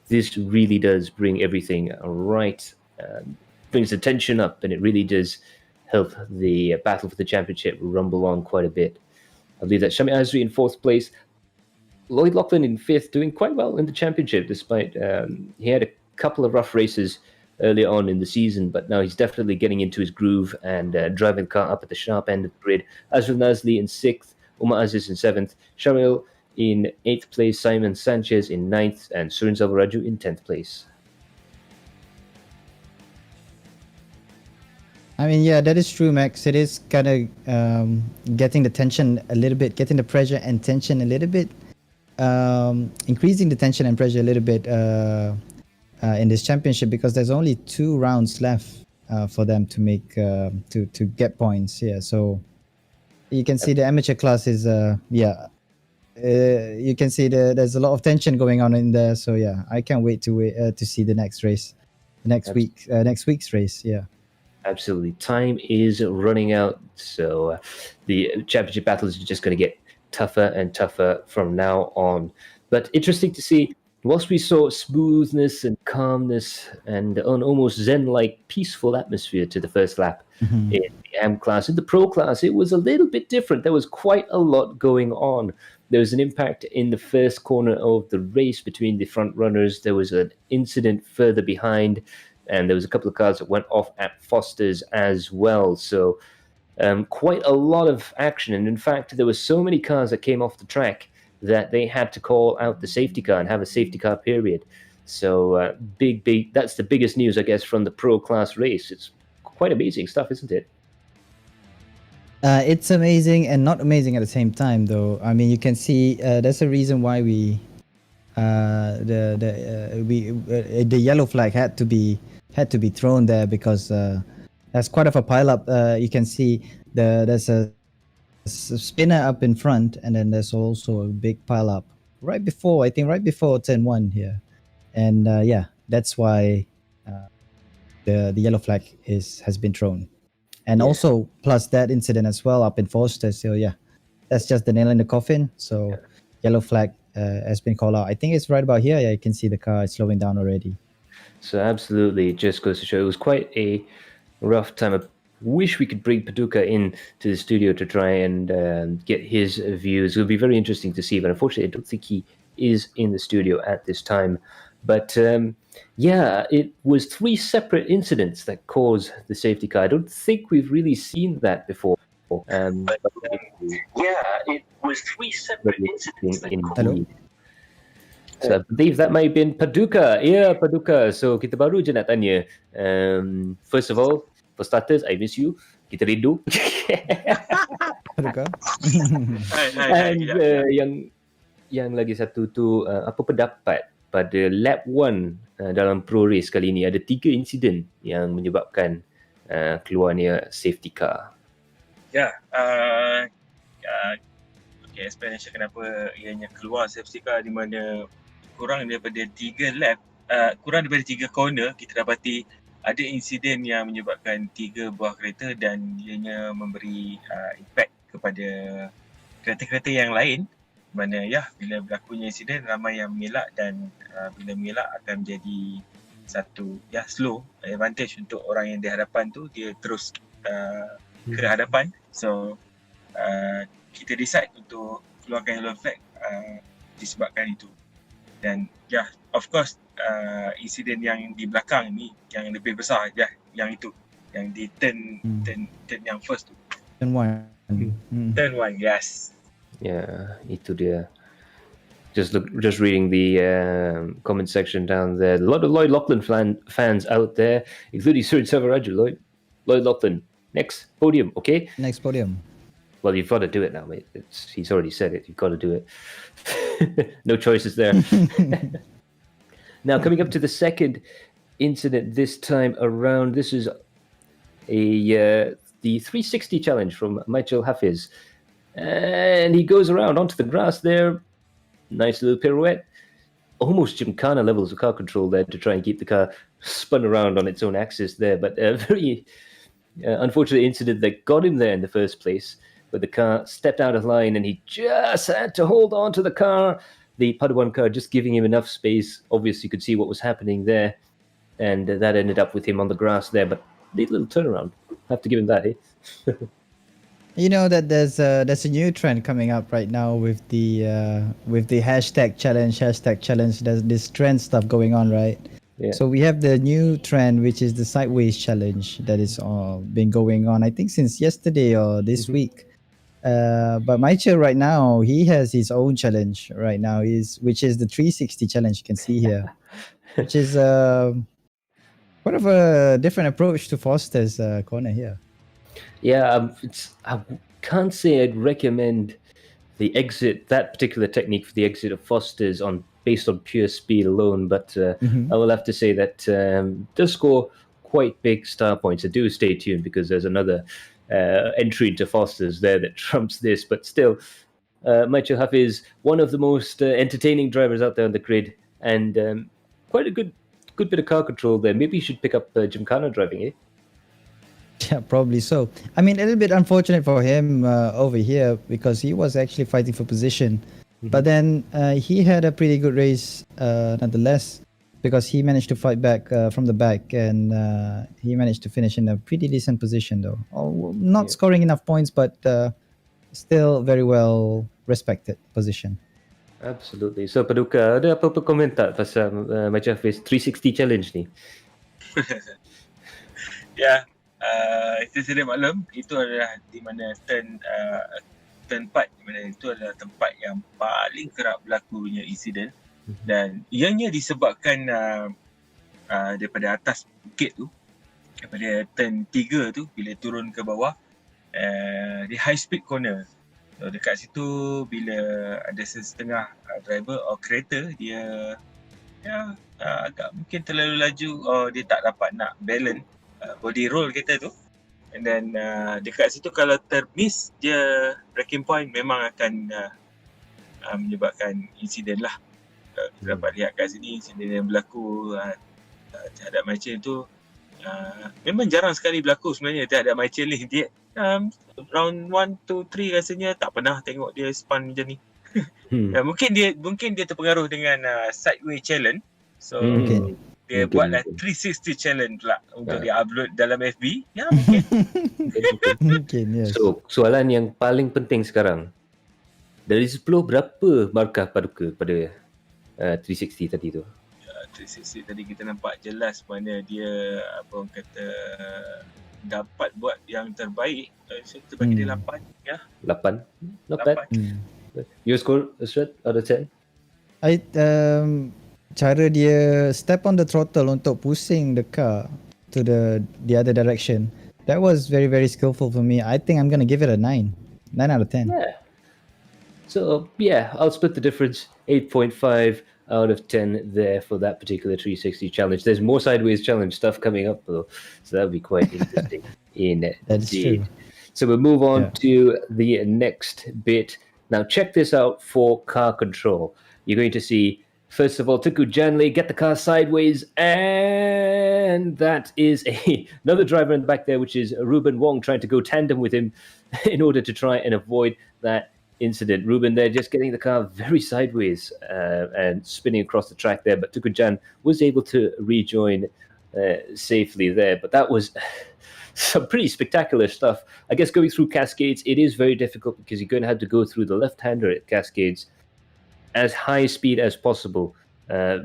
this really does bring everything right, brings the tension up, and it really does help the battle for the championship rumble on quite a bit. I believe that Shami Azri in 4th place, Lloyd Lachlan in 5th, doing quite well in the championship, despite he had a couple of rough races early on in the season, but now he's definitely getting into his groove and driving the car up at the sharp end of the grid. Azrul Nazli in 6th, Umar Aziz in 7th, Shamil in 8th place, Simon Sanchez in 9th, and Surin Zalvaraju in 10th place. I mean, yeah, that is true, Max. It is kind of getting the tension a little bit, getting the pressure and tension a little bit, increasing the tension and pressure a little bit in this championship, because there's only 2 rounds left for them to make to get points. Yeah, so you can see the amateur class is you can see there's a lot of tension going on in there. So yeah, I can't wait to see the next race, next week's race. Yeah. Absolutely. Time is running out, so the championship battles are just going to get tougher and tougher from now on. But interesting to see, whilst we saw smoothness and calmness and an almost zen-like peaceful atmosphere to the first lap in the AM class, in the pro class, it was a little bit different. There was quite a lot going on. There was an impact in the first corner of the race between the front runners. There was an incident further behind. and there was a couple of cars that went off at Foster's as well. So quite a lot of action, and in fact, there were so many cars that came off the track that they had to call out the safety car and have a safety car period. So big. That's the biggest news, I guess, from the pro class race. It's quite amazing stuff, isn't it? It's amazing and not amazing at the same time, though. I mean, you can see there's a reason why the yellow flag had to be thrown there, because there's quite of a pileup. You can see there's a spinner up in front, and then there's also a big pileup right before turn 1 here, and that's why the yellow flag has been thrown. And also, plus that incident as well up in Foster. So that's just the nail in the coffin. So yellow flag has been called out. I think it's right about here. Yeah, you can see the car is slowing down already. So absolutely, it just goes to show it was quite a rough time. I wish we could bring Paducah in to the studio to try and get his views. It would be very interesting to see, but unfortunately, I don't think he is in the studio at this time. But it was 3 separate incidents that caused the safety car. I don't think we've really seen that before. It was 3 separate incidents. Hello? So I believe that might have been Paducah. Yeah, Paducah. So kita baru je nak tanya. First of all, for starters, I miss you. Kita rindu. Paducah? And yang lagi satu tu, apa pendapat pada lap 1 dalam pro race kali ini? Ada 3 insiden yang menyebabkan keluarnya safety car. Explanation kenapa ianya keluar safety car, di mana kurang daripada 3 lap, kurang daripada 3 corner, kita dapati ada insiden yang menyebabkan 3 buah kereta dan ianya memberi impact kepada kereta-kereta yang lain. Mana bila berlakunya insiden, ramai yang mengelak, dan bila mengelak akan menjadi satu slow advantage untuk orang yang di hadapan tu, dia terus ke hadapan. So kita decide untuk keluarkan yellow flag disebabkan itu. Dan of course insiden yang di belakang ni yang lebih besar, yang itu, yang di turn yang first tu. Turn 1. Turn 1, yes. Itu dia. Just reading the comment section down there. A lot of Lloyd Lachlan fans out there, including Sir Savaraju. Lloyd Lachlan, next podium, okay? Next podium. Well, you've got to do it now, mate. He's already said it. You've got to do it. No choices there. Now, coming up to the second incident this time around, this is the 360 challenge from Michael Hafiz. And he goes around onto the grass there. Nice little pirouette. Almost Gymkhana levels of car control there to try and keep the car spun around on its own axis there. But a very unfortunate incident that got him there in the first place, where the car stepped out of line and he just had to hold on to the car. The Padawan car just giving him enough space. Obviously, you could see what was happening there. And that ended up with him on the grass there. But neat little turnaround. Have to give him that, eh? You know that there's a new trend coming up right now with the hashtag challenge. There's this trend stuff going on, right? Yeah. So we have the new trend, which is the sideways challenge that is been going on, I think, since yesterday or this week. But Michael right now, he has his own challenge right now, which is the 360 challenge. You can see here, which is quite of a different approach to Foster's corner here. Yeah, I can't say I'd recommend that particular technique for the exit of Foster's based on pure speed alone, but I will have to say that does score quite big star points. So do stay tuned, because there's another entry into Foster's there that trumps this. But still, Michael Huff is one of the most entertaining drivers out there on the grid, and quite a good bit of car control there. Maybe you should pick up Gymkhana driving, eh? Yeah, probably so. I mean, a little bit unfortunate for him over here, because he was actually fighting for position. But then he had a pretty good race nonetheless, because he managed to fight back from the back, and he managed to finish in a pretty decent position though. Not scoring enough points, but still very well respected position. Absolutely. So Paducah, ada apa-apa komentar pasal Macam Hafiz 360 challenge ni? Ya, itu sedia maklum, itu adalah di mana turn 4, di mana itu adalah tempat yang paling kerap berlakunya insiden, dan ianya disebabkan daripada atas bukit tu, daripada turn 3 tu, bila turun ke bawah, di high speed corner. So dekat situ bila ada setengah driver kereta, dia agak mungkin terlalu laju, dia tak dapat nak balance body roll kereta tu, and then dekat situ kalau termiss dia braking point, memang akan menyebabkan insiden lah. Kita dapat lihat kat sini insiden yang berlaku terhadap Michael tu memang jarang sekali berlaku sebenarnya terhadap Michael ni. Dia round 1, 2, 3 rasanya tak pernah tengok dia spun macam ni. Mungkin dia terpengaruh dengan sideway challenge. So dia buatlah 360 challenge pula untuk dia upload dalam FB. Ya mungkin. Mungkin, yes. So soalan yang paling penting sekarang, dari 10 berapa markah paduka pada 360 tadi tu? 360 tadi kita nampak jelas mana dia apa orang kata dapat buat yang terbaik. Kita bagi dia 8 ya. 8. Not bad. Your score, Irsyad, out of 10? Cara dia step on the throttle untuk pusing the car to the other direction, that was very, very skillful for me. I think I'm going to give it a 9 out of 10. Yeah. So yeah, I'll split the difference. 8.5 out of 10 there for that particular 360 challenge. There's more sideways challenge stuff coming up though, so that'll be quite interesting indeed. That's true. So we'll move on to the next bit. Now check this out for car control. You're going to see, first of all, Tengku Janli get the car sideways, and that is another driver in the back there, which is Ruben Wong, trying to go tandem with him in order to try and avoid that incident. Ruben there just getting the car very sideways and spinning across the track there, but Tengku Jan was able to rejoin safely there. But that was some pretty spectacular stuff. I guess going through Cascades, it is very difficult because you're going to have to go through the left-hander at Cascades as high speed as possible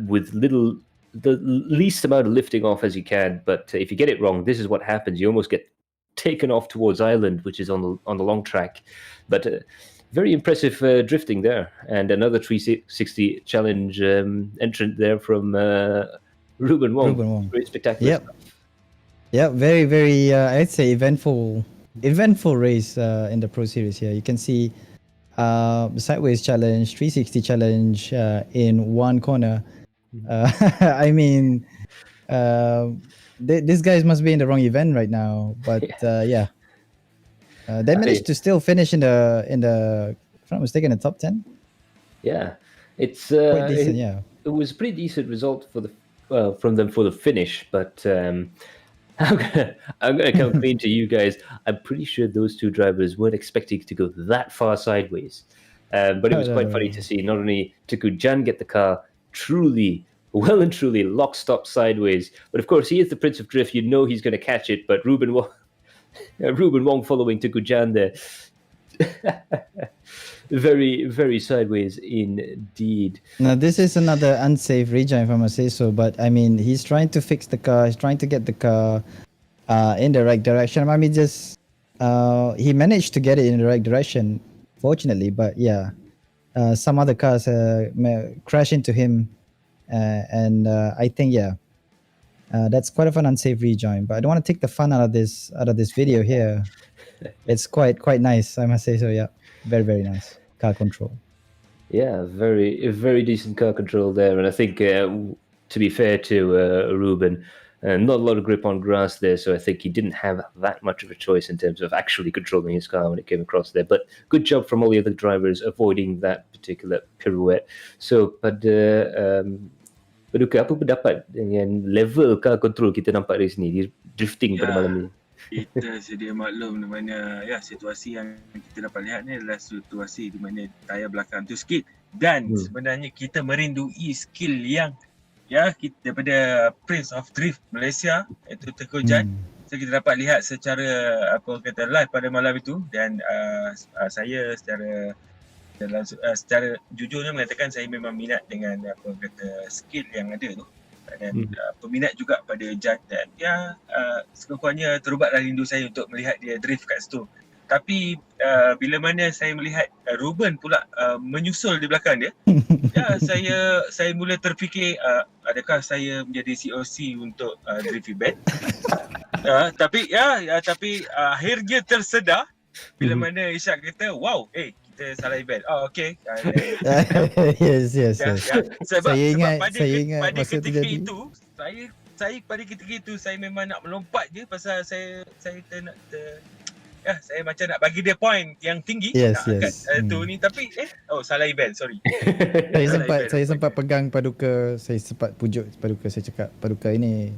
with the least amount of lifting off as you can. But if you get it wrong, this is what happens. You almost get taken off towards Island, which is on the long track. But very impressive drifting there, and another 360 challenge entrant there from Ruben Wong. Very spectacular. Yep. Yeah, very, very, I'd say eventful race in the Pro Series here. You can see the sideways challenge, 360 challenge in one corner. I mean, these guys must be in the wrong event right now. But they managed to still finish in the if I'm not mistaken, the top 10. Yeah, it's quite decent. It was a pretty decent result for from them for the finish, but. I'm gonna come clean to you guys. I'm pretty sure those two drivers weren't expecting to go that far sideways. But it was quite funny to see not only Tengku Jan get the car well and truly lock stop sideways, but of course he is the Prince of Drift. You know he's going to catch it, but Ruben Wong following Tengku Jan there. Very, very sideways indeed. Now this is another unsafe rejoin, if I must say so. But I mean, he's trying to fix the car. He's trying to get the car in the right direction. I mean, he managed to get it in the right direction, fortunately. But yeah, some other cars crash into him, and I think that's quite of an unsafe rejoin. But I don't want to take the fun out of this video here. It's quite nice, I must say so. Yeah, very, very nice car control. Yeah, very decent car control there, and I think to be fair to Ruben, not a lot of grip on grass there, so I think he didn't have that much of a choice in terms of actually controlling his car when it came across there. But good job from all the other drivers avoiding that particular pirouette. So Paduka, apa pendapat dengan level car control kita nampak dari sini, dia drifting pada malam ni? Kita sedia maklum di mana situasi yang kita dapat lihat ni adalah situasi di mana tayar belakang tu skid, dan sebenarnya kita merindui skill yang kita daripada Prince of Drift Malaysia, iaitu Tengku Jan. So kita dapat lihat secara live pada malam itu, dan saya secara jujurnya mengatakan saya memang minat dengan skill yang ada tu. dan peminat juga pada Jan, dan sekurang-kurangnya terubatlah rindu saya untuk melihat dia drift kat situ. Tapi bila mana saya melihat Ruben pula menyusul di belakang dia, saya mula terfikir adakah saya menjadi COC untuk drift event. Tapi akhirnya tersedar bila mana Irsyad kata, wow, kita salah event. Okay. Yes. Sebab Saya ingat pada masa tu ketika jadi. itu, saya pada ketika itu saya memang nak melompat je pasal saya saya macam nak bagi dia point yang tinggi Yes. nak angkat tu ni, tapi salah event, sorry. Saya sempat pegang Paduka, saya sempat pujuk Paduka, saya cakap Paduka ini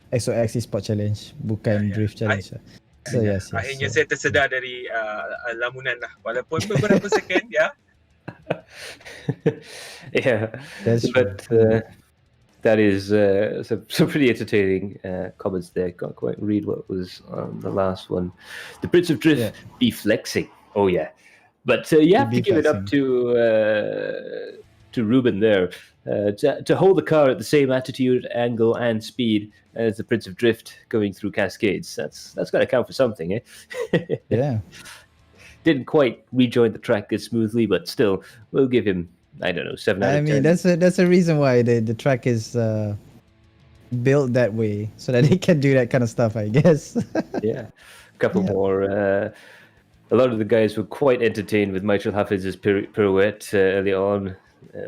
XOX Esports Challenge, bukan Drift Challenge. So yes. Akhirnya saya tersedar dari lamunan lah, walaupun beberapa second. Yeah, that's but that is some pretty entertaining comments there. Can't quite read what was on the last one. The Prince of Drift be flexing. Oh yeah, but you have to give it up to Ruben there to hold the car at the same attitude, angle, and speed as the Prince of Drift going through Cascades. That's got to count for something, eh? Yeah. Didn't quite rejoin the track as smoothly, but still, we'll give him, I don't know, 7 out of 10. I mean, that's a reason why the track is built that way, so that they can do that kind of stuff, I guess. Yeah, a couple more. A lot of the guys were quite entertained with Michael Hafiz's pirouette early on.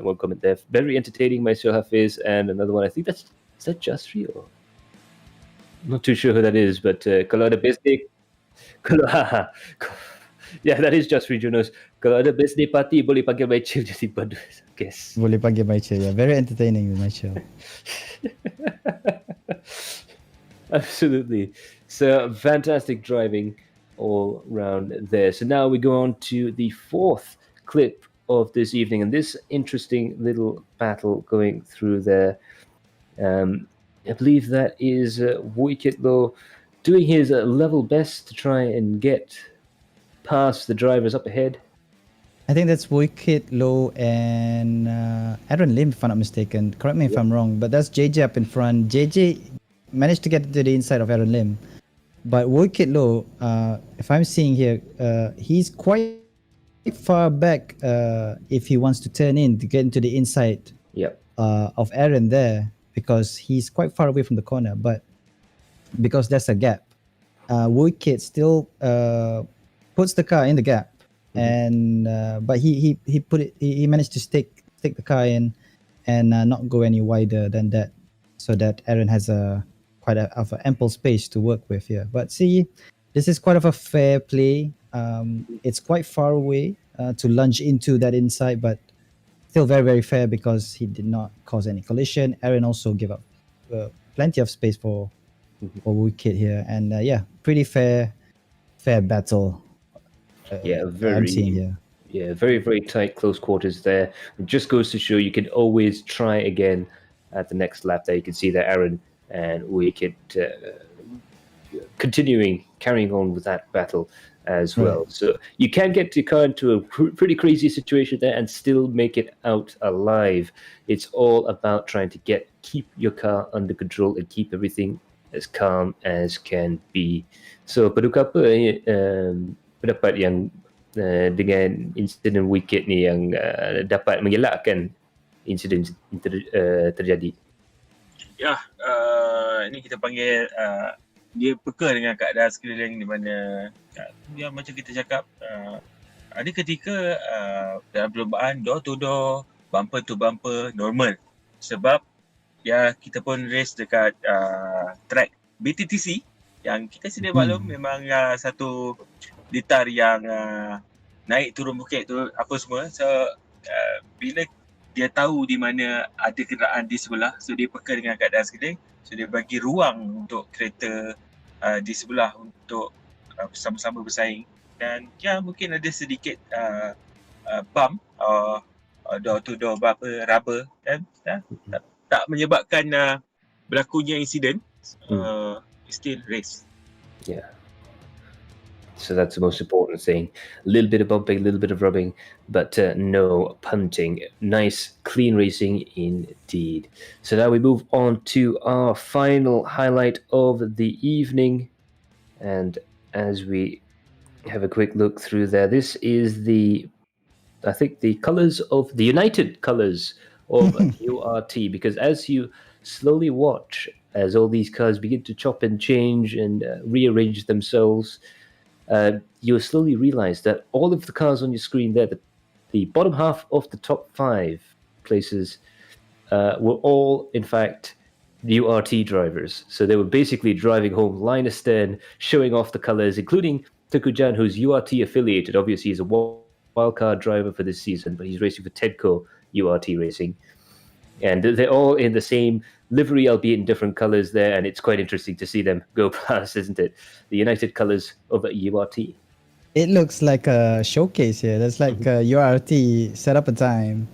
One comment there, very entertaining, Michael Hafiz, and another one, I think is that Jasri or I'm not too sure who that is, but kalau ada birthday, yeah, that is Jasri Jonas. Kalau ada birthday party, boleh panggil Michael jadi badut, I guess. Boleh panggil Michael, yeah, very entertaining with Michael. Absolutely. So fantastic driving all round there. So now we go on to the fourth clip of this evening, and this interesting little battle going through there. I believe that is Woikitlo doing his level best to try and get past the drivers up ahead. I think that's Woikitlo and Aaron Lim, if I'm not mistaken. Correct me if I'm wrong, but that's JJ up in front. JJ managed to get to the inside of Aaron Lim, but Woikitlo, if I'm seeing here, he's quite far back if he wants to turn in to get into the inside of Aaron there, because he's quite far away from the corner, but because there's a gap, Woikit still puts the car in the gap, and but he managed to stick the car in and not go any wider than that, so that Aaron has quite of an ample space to work with here. But see, this is quite of a fair play. It's quite far away to lunge into that inside, but still very, very fair because he did not cause any collision. Aaron also gave up plenty of space for Woikit here, and pretty fair battle. I'm seeing here. Yeah, very, very tight, close quarters there. It just goes to show you can always try again at the next lap. There you can see that Aaron and Woikit carrying on with that battle as well. So you can get your car into a pretty crazy situation there and still make it out alive. It's all about trying to keep your car under control and keep everything as calm as can be. So Paduka, apa pendapat yang dengan insiden Woikit ni yang dapat mengelakkan insiden terjadi? Ini kita panggil dia peka dengan keadaan sekeliling, di mana macam kita cakap, ada ketika dalam perlombaan door to door, bumper to bumper normal, sebab kita pun race dekat track BTTC yang kita sedia maklum memang satu litar yang naik turun bukit tu apa semua. So bila dia tahu di mana ada kenderaan di sebelah, so dia peka dengan keadaan sekeliling, so dia bagi ruang untuk kereta di sebelah untuk sama-sama bersaing, dan mungkin ada sedikit bump door to door rubber, dan tak menyebabkan berlakunya insiden. Still race. So that's the most important thing. A little bit of bumping, a little bit of rubbing, but no punting. Nice, clean racing indeed. So now we move on to our final highlight of the evening. And as we have a quick look through there, this is I think the colors of the United colors of URT, because as you slowly watch as all these cars begin to chop and change and rearrange themselves, you'll slowly realize that all of the cars on your screen there, the bottom half of the top 5 places, were all, in fact, URT drivers. So they were basically driving home line astern, showing off the colors, including Tengku, who's URT affiliated. Obviously, he's a wildcard driver for this season, but he's racing for Tengku URT Racing. And they're all in the same livery, albeit in different colors there, and it's quite interesting to see them go past, isn't it? The United colors of URT. It looks like a showcase here. That's like URT set up a time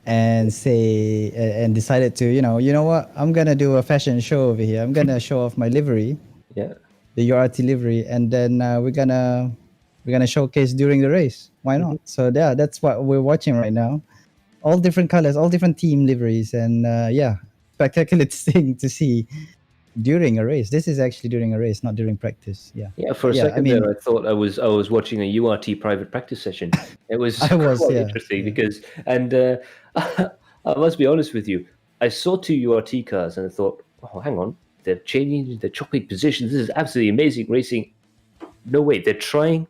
and say and decided to, you know what? I'm gonna do a fashion show over here. I'm gonna show off my livery. Yeah. The URT livery, and then we're gonna showcase during the race. Why not? So yeah, that's what we're watching right now. All different colors, all different team liveries, and spectacular thing to see during a race. This is actually during a race, not during practice. Yeah. Yeah, for a second there, I thought I was watching a URT private practice session. It was quite interesting because, and I must be honest with you, I saw 2 URT cars and I thought, oh, hang on, they're changing, they're chopping positions. This is absolutely amazing racing. No way, they're trying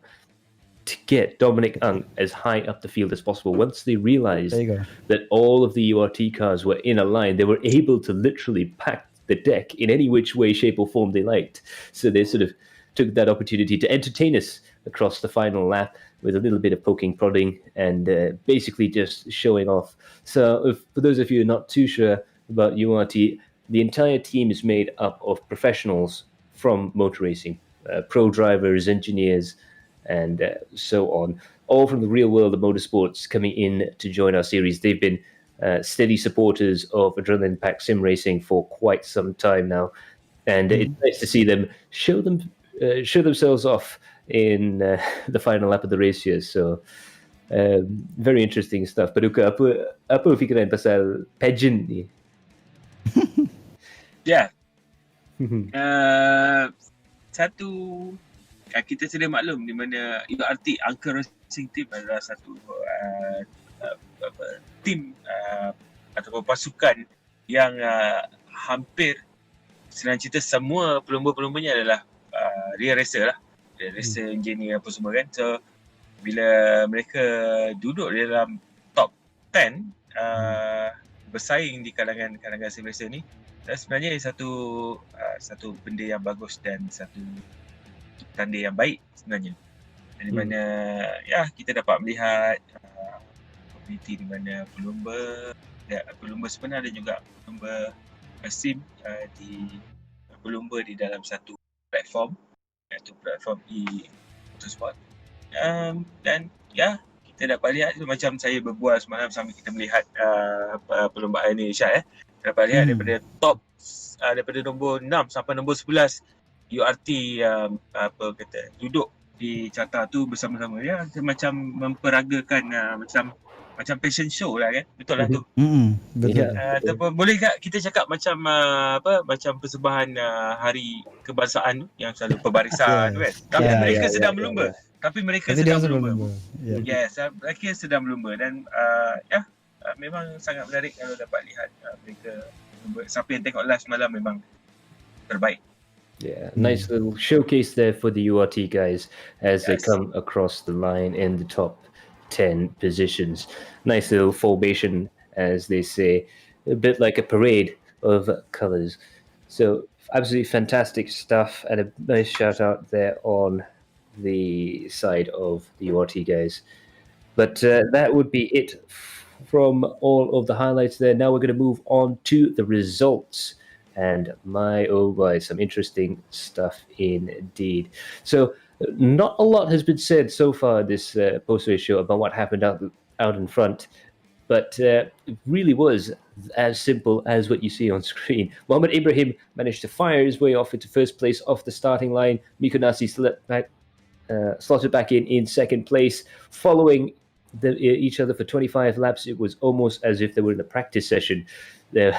to get Dominic Ang as high up the field as possible. Once they realized that all of the URT cars were in a line, they were able to literally pack the deck in any which way, shape, or form they liked. So they sort of took that opportunity to entertain us across the final lap with a little bit of poking, prodding, and basically just showing off. So for those of you who are not too sure about URT, the entire team is made up of professionals from motor racing, pro drivers, engineers, and so on, all from the real world of motorsports coming in to join our series. They've been steady supporters of adrenaline packed sim racing for quite some time now, and it's nice to see them show themselves off in the final lap of the race here. So very interesting stuff. Paduka, apa fikiran pasal pageant ni? Yeah. Satu, kita sedia maklum di mana URT Angka Racing Team adalah satu tim ataupun pasukan yang hampir senang cerita semua pelumba-pelumbanya adalah real racer lah, real racer, engineer apa semua kan. So bila mereka duduk di dalam top 10 bersaing di kalangan sim racer ni, sebenarnya satu benda yang bagus dan satu tanda yang baik sebenarnya. Di mana kita dapat melihat community di mana pelumba sebenar dan juga pelumba sim pelumba di dalam satu platform, iaitu platform e-motorsport. Dan kita dapat lihat macam saya berbual semalam sambil kita melihat perlombaan ini, Irsyad. Dapat lihat daripada nombor 6 sampai nombor 11 URT duduk di carta tu bersama-sama, ya, macam memperagakan macam fashion show lah kan, betul lah tu. Betul. Boleh tak kita cakap macam macam persembahan hari kebangsaan tu yang selalu perbarisan kan, tapi mereka sedang berlumba. Tapi mereka sedang berlumba. Yes, mereka sedang berlumba dan memang sangat menarik kalau dapat lihat mereka berlumba. Siapa yang tengok live semalam memang terbaik. Yeah, nice little showcase there for the URT guys as they come across the line in the top 10 positions. Nice little formation, as they say, a bit like a parade of colors. So absolutely fantastic stuff, and a nice shout out there on the side of the URT guys. But that would be it from all of the highlights there. Now we're going to move on to the results. And my oh boy, some interesting stuff indeed. So not a lot has been said so far this post-race show about what happened out in front, but it really was as simple as what you see on screen. Muhammad Ibrahim managed to fire his way off into first place off the starting line. Miko Nasi slipped back slotted back in second place, following each other for 25 laps. It was almost as if they were in a practice session. They,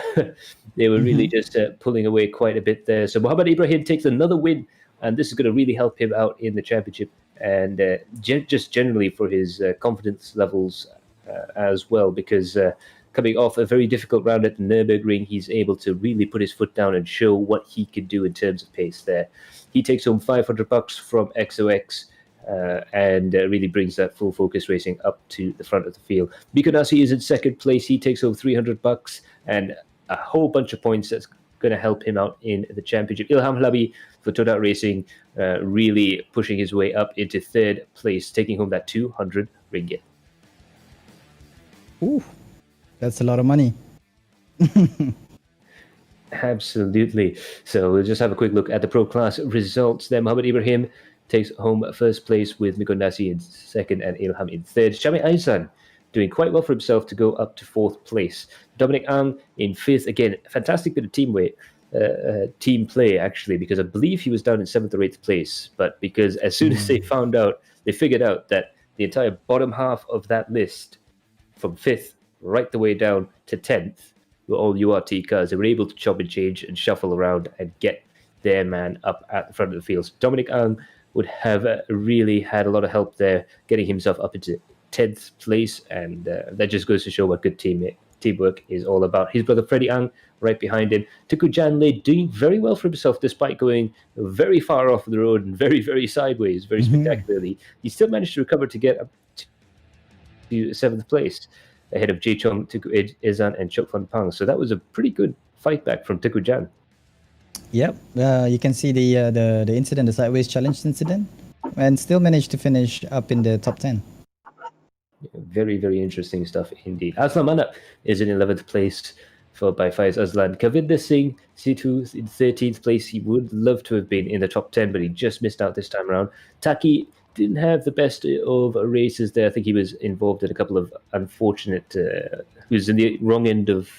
they were really just pulling away quite a bit there. So Muhammad Ibrahim takes another win, and this is going to really help him out in the championship, and just generally for his confidence levels as well, because coming off a very difficult round at the Nürburgring, he's able to really put his foot down and show what he can do in terms of pace there. He takes home $500 from XOX, and really brings that full focus racing up to the front of the field. Mikonasi is in second place. He takes home $300 and a whole bunch of points that's going to help him out in the championship. Ilham Hlabi for Todat Racing really pushing his way up into third place, taking home that 200 ringgit. Ooh, that's a lot of money. Absolutely. So we'll just have a quick look at the Pro Class results there. Muhammad Ibrahim takes home first place with Mikondasi in second and Ilham in third. Syamik Aizan doing quite well for himself to go up to fourth place. Dominic Ang in fifth. Again, fantastic bit of team play, actually, because I believe he was down in seventh or eighth place. But because as soon as they figured out that the entire bottom half of that list, from fifth right the way down to 10th, were all URT cars, they were able to chop and change and shuffle around and get their man up at the front of the field. So Dominic Ang would have really had a lot of help there, getting himself up into 10th place, and that just goes to show what good teamwork is all about. His brother Freddie Ang right behind him. Tengku Janle doing very well for himself despite going very far off the road and very, very sideways, very spectacularly. He still managed to recover to get up to 7th place, ahead of Jay Chong, Tengku Izan, and Chok Fan Pang. So that was a pretty good fight back from Tengku Jan. Yep, you can see the incident, the sideways challenge incident, and still managed to finish up in the top 10. Very, very interesting stuff indeed. Aslam Manap is in 11th place, followed by Faiz Azlan. Kavinder Singh, C2 in 13th place. He would love to have been in the top 10, but he just missed out this time around. Taki didn't have the best of races there. I think he was involved in a couple of unfortunate, he was in the wrong end of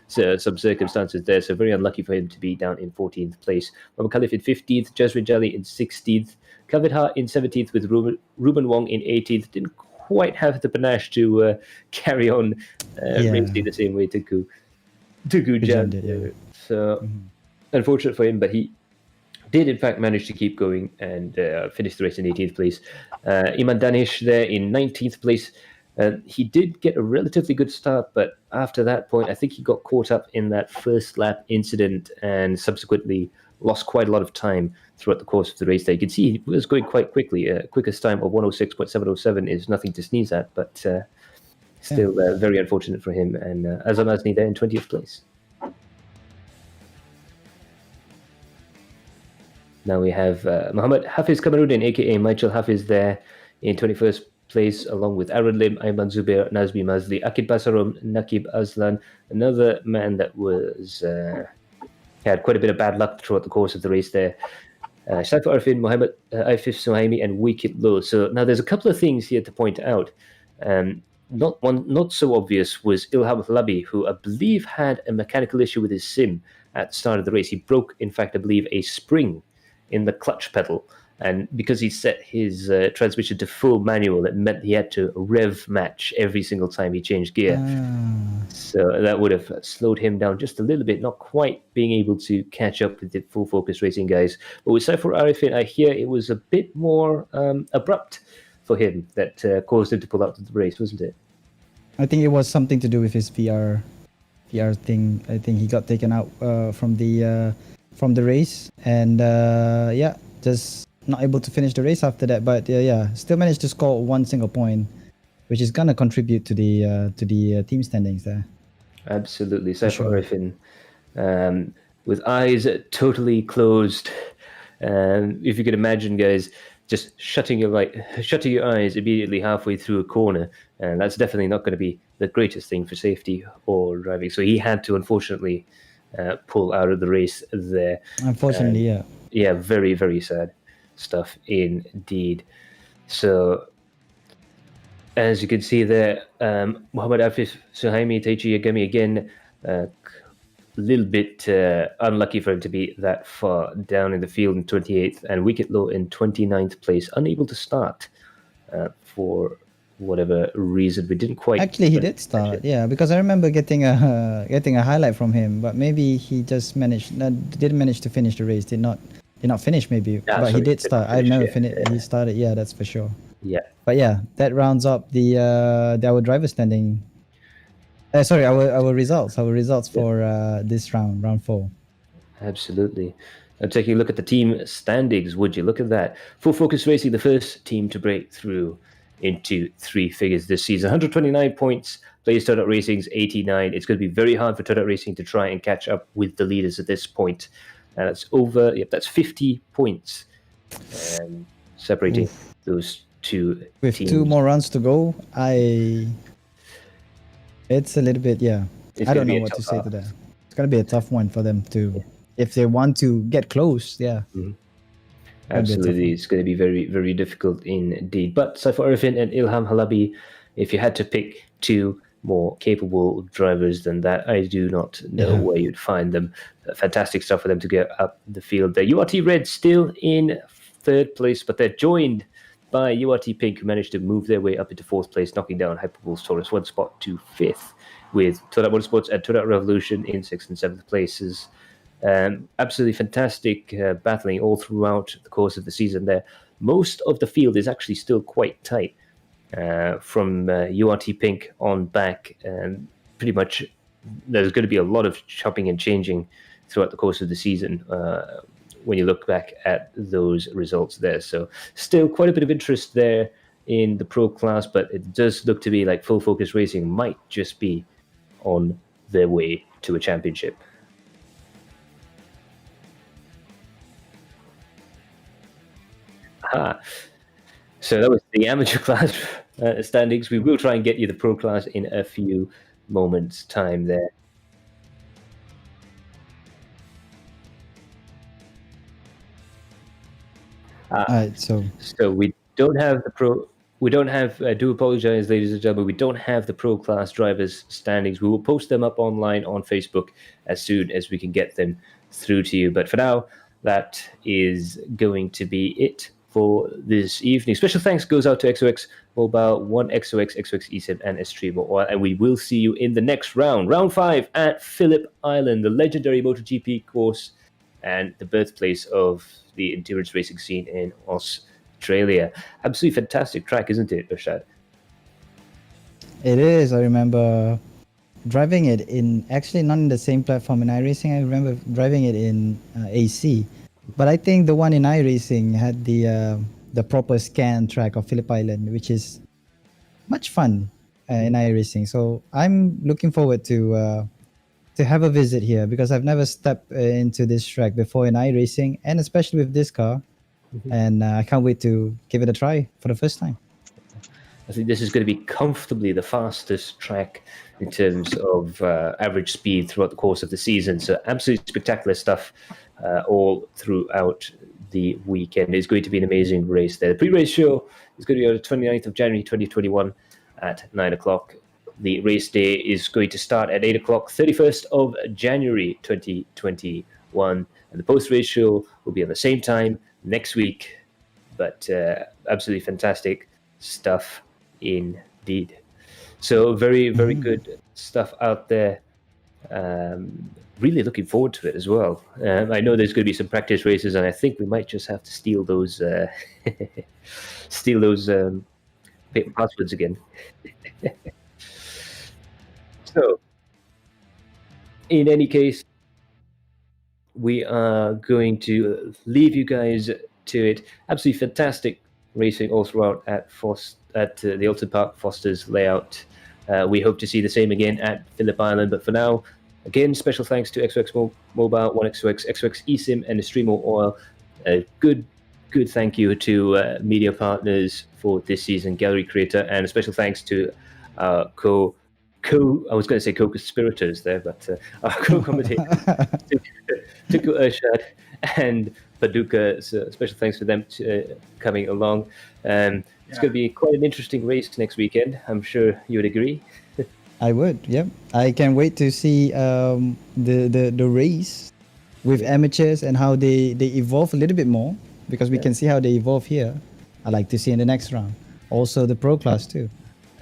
some circumstances there, so very unlucky for him to be down in 14th place. Muhammad Khalif in 15th, Jazrin Jali in 16th, Khalid Ha in 17th with Ruben Wong in 18th. Didn't quite have the panache to carry on racing the same way Tengku Jan did. Yeah. So unfortunate for him, but he did in fact manage to keep going and finish the race in 18th place. Iman Danish there in 19th place. He did get a relatively good start, but after that point, I think he got caught up in that first lap incident and subsequently lost quite a lot of time throughout the course of the race there. You can see he was going quite quickly. Quickest time of 106.707 is nothing to sneeze at, but still very unfortunate for him. And Azam Azni there in 20th place. Now we have Muhammad Hafiz Kamaruddin, aka Michael Hafiz, there in 21st place, along with Aaron Lim, Ayman Zubair, Nazmi Mazli, Akid Basarum, Nakib Azlan, another man that was had quite a bit of bad luck throughout the course of the race there. Shaifu Arfin, Muhammad Aifif Suhaimi, and Wicked Low. So now there's a couple of things here to point out. Not so obvious was Ilham Hlabi, who I believe had a mechanical issue with his sim at the start of the race. He broke, in fact, I believe, a spring in the clutch pedal. And because he set his transmission to full manual, it meant he had to rev match every single time he changed gear. So that would have slowed him down just a little bit, not quite being able to catch up with the full focus racing guys. But with Saifur Arifin, I hear it was a bit more abrupt for him that caused him to pull out of the race, wasn't it? I think it was something to do with his VR thing. I think he got taken out from the race, and just not able to finish the race after that. But still managed to score one single point, which is gonna contribute to the team standings there. Absolutely, Saifur Arifin, with eyes totally closed. If you can imagine, guys, just shutting your eyes immediately halfway through a corner, and that's definitely not going to be the greatest thing for safety or driving. So he had to, unfortunately, pull out of the race there. Unfortunately, yeah, very, very sad stuff indeed. So as you can see there, Muhammad Afif Suhaimi, Taichi Yagami again little bit unlucky for him to be that far down in the field in 28th, and wicket low in 29th place, unable to start for whatever reason. We didn't quite. Actually, he did start, yeah, because I remember getting a highlight from him, but maybe he just didn't manage to finish the race. Did not finish maybe, but he did start. I remember he started. Yeah, that's for sure. Yeah. But yeah, that rounds up our driver standing. Sorry, our results for this round 4. Absolutely. I'm taking a look at the team standings. Would you look at that? Full Focus Racing, the first team to break through into 3 figures this season. 129 points. Plays Turtle Racing's 89. It's going to be very hard for Turtle Racing to try and catch up with the leaders at this point. That's over. Yep, that's 50 points separating those two with teams. 2 more rounds to go. It's a little bit, yeah. I don't know what to say to that. It's going to be a tough one for them to, if they want to get close, yeah. Mm-hmm. Absolutely, it's going to be very, very difficult indeed. But Saifur Arifin and Ilham Halabi, if you had to pick 2 more capable drivers than that, I do not know where you'd find them. Fantastic stuff for them to get up the field there. URT Red still in 3rd place, but they're joined by URT Pink, who managed to move their way up into 4th place, knocking down Hyperpulse Taurus 1 spot to 5th, with Todat Motorsports and Todat Revolution in 6th and 7th places. Absolutely fantastic battling all throughout the course of the season there. Most of the field is actually still quite tight from URT Pink on back, and pretty much there's going to be a lot of chopping and changing throughout the course of the season when you look back at those results there. So still quite a bit of interest there in the pro class, but it does look to be like Full Focus Racing might just be on their way to a championship. So that was the amateur class standings. We will try and get you the pro class in a few moments' time there. So we don't have the pro. We don't have. I do apologize, ladies and gentlemen. We don't have the pro class drivers standings. We will post them up online on Facebook as soon as we can get them through to you. But for now, that is going to be it for this evening. Special thanks goes out to XOX Mobile, 1 XOX, XOX eSIM, and Estremo Oil. And we will see you in the next round, round 5 at Phillip Island, the legendary MotoGP course and the birthplace of the endurance racing scene in Australia. Absolutely fantastic track, isn't it, Irsyad? It is. I remember driving it in, actually not in the same platform in iRacing. I remember driving it in AC. But I think the one in iRacing had the proper scan track of Phillip Island, which is much fun in iRacing. So I'm looking forward to have a visit here, because I've never stepped into this track before in iRacing, and especially with this car. Mm-hmm. And I can't wait to give it a try for the first time. I think this is going to be comfortably the fastest track in terms of average speed throughout the course of the season. So absolutely spectacular stuff all throughout the weekend. It's going to be an amazing race there. The pre-race show is going to be on the 29th of January 2021 at 9 o'clock. The race day is going to start at 8 o'clock, 31st of January 2021. And the post-race show will be on the same time next week. But absolutely fantastic stuff indeed. So very, very good stuff out there. Really looking forward to it as well. I know there's going to be some practice races, and I think we might just have to steal those paper passwords again. So, in any case, we are going to leave you guys to it. Absolutely fantastic racing all throughout at the Alton Park Foster's layout. We hope to see the same again at Phillip Island. But for now, again, special thanks to XOX Mobile, 1 XOX, XOX eSIM, and Estremo Oil. Good thank you to media partners for this season, Galeri Kereta, and a special thanks to I was going to say co-conspirators there, but our co-commentators, Tengku, Irsyad, and Paduka. So special thanks for them coming along. It's going to be quite an interesting race next weekend. I'm sure you would agree. I would. Yep. I can wait to see the race with amateurs and how they evolve a little bit more, because we can see how they evolve here. I like to see in the next round. Also the pro class too.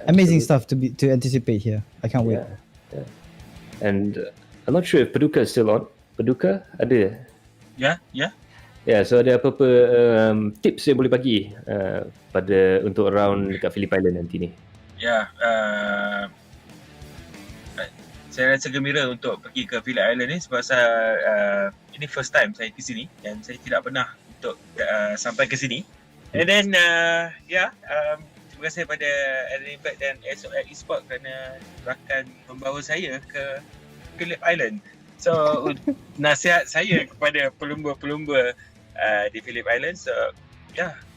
Amazing stuff to anticipate here. I can't wait. Yeah. And I'm not sure if Paduka is still on. Paduka ada? Ya, ya. Ya, so ada apa-apa tips yang boleh bagi pada untuk round dekat Phillip Island nanti ni? Ya, saya rasa gembira untuk pergi ke Phillip Island ni sebab ini first time saya ke sini dan saya tidak pernah untuk sampai ke sini. And then terima kasih pada Impact dan XOX Esports kerana rakan membawa saya ke Phillip Island. So nasihat saya kepada pelumba-pelumba di Phillip Island, so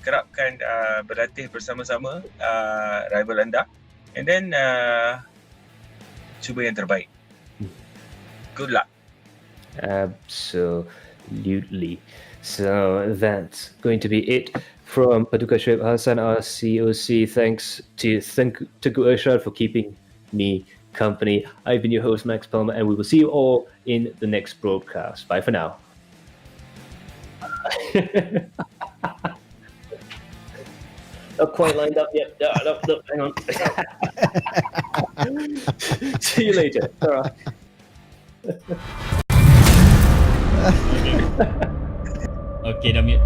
kerapkan berlatih bersama-sama rival anda, and then cuba yang terbaik. Good luck. Absolutely. So that's going to be it from Paduka Shoaib Hassan, our COC. Thanks to Tengku Irsyad for keeping me company. I've been your host, Max Palmer, and we will see you all in the next broadcast. Bye for now. Not quite lined up yet. No, hang on. See you later. All right. Okay, dah mute.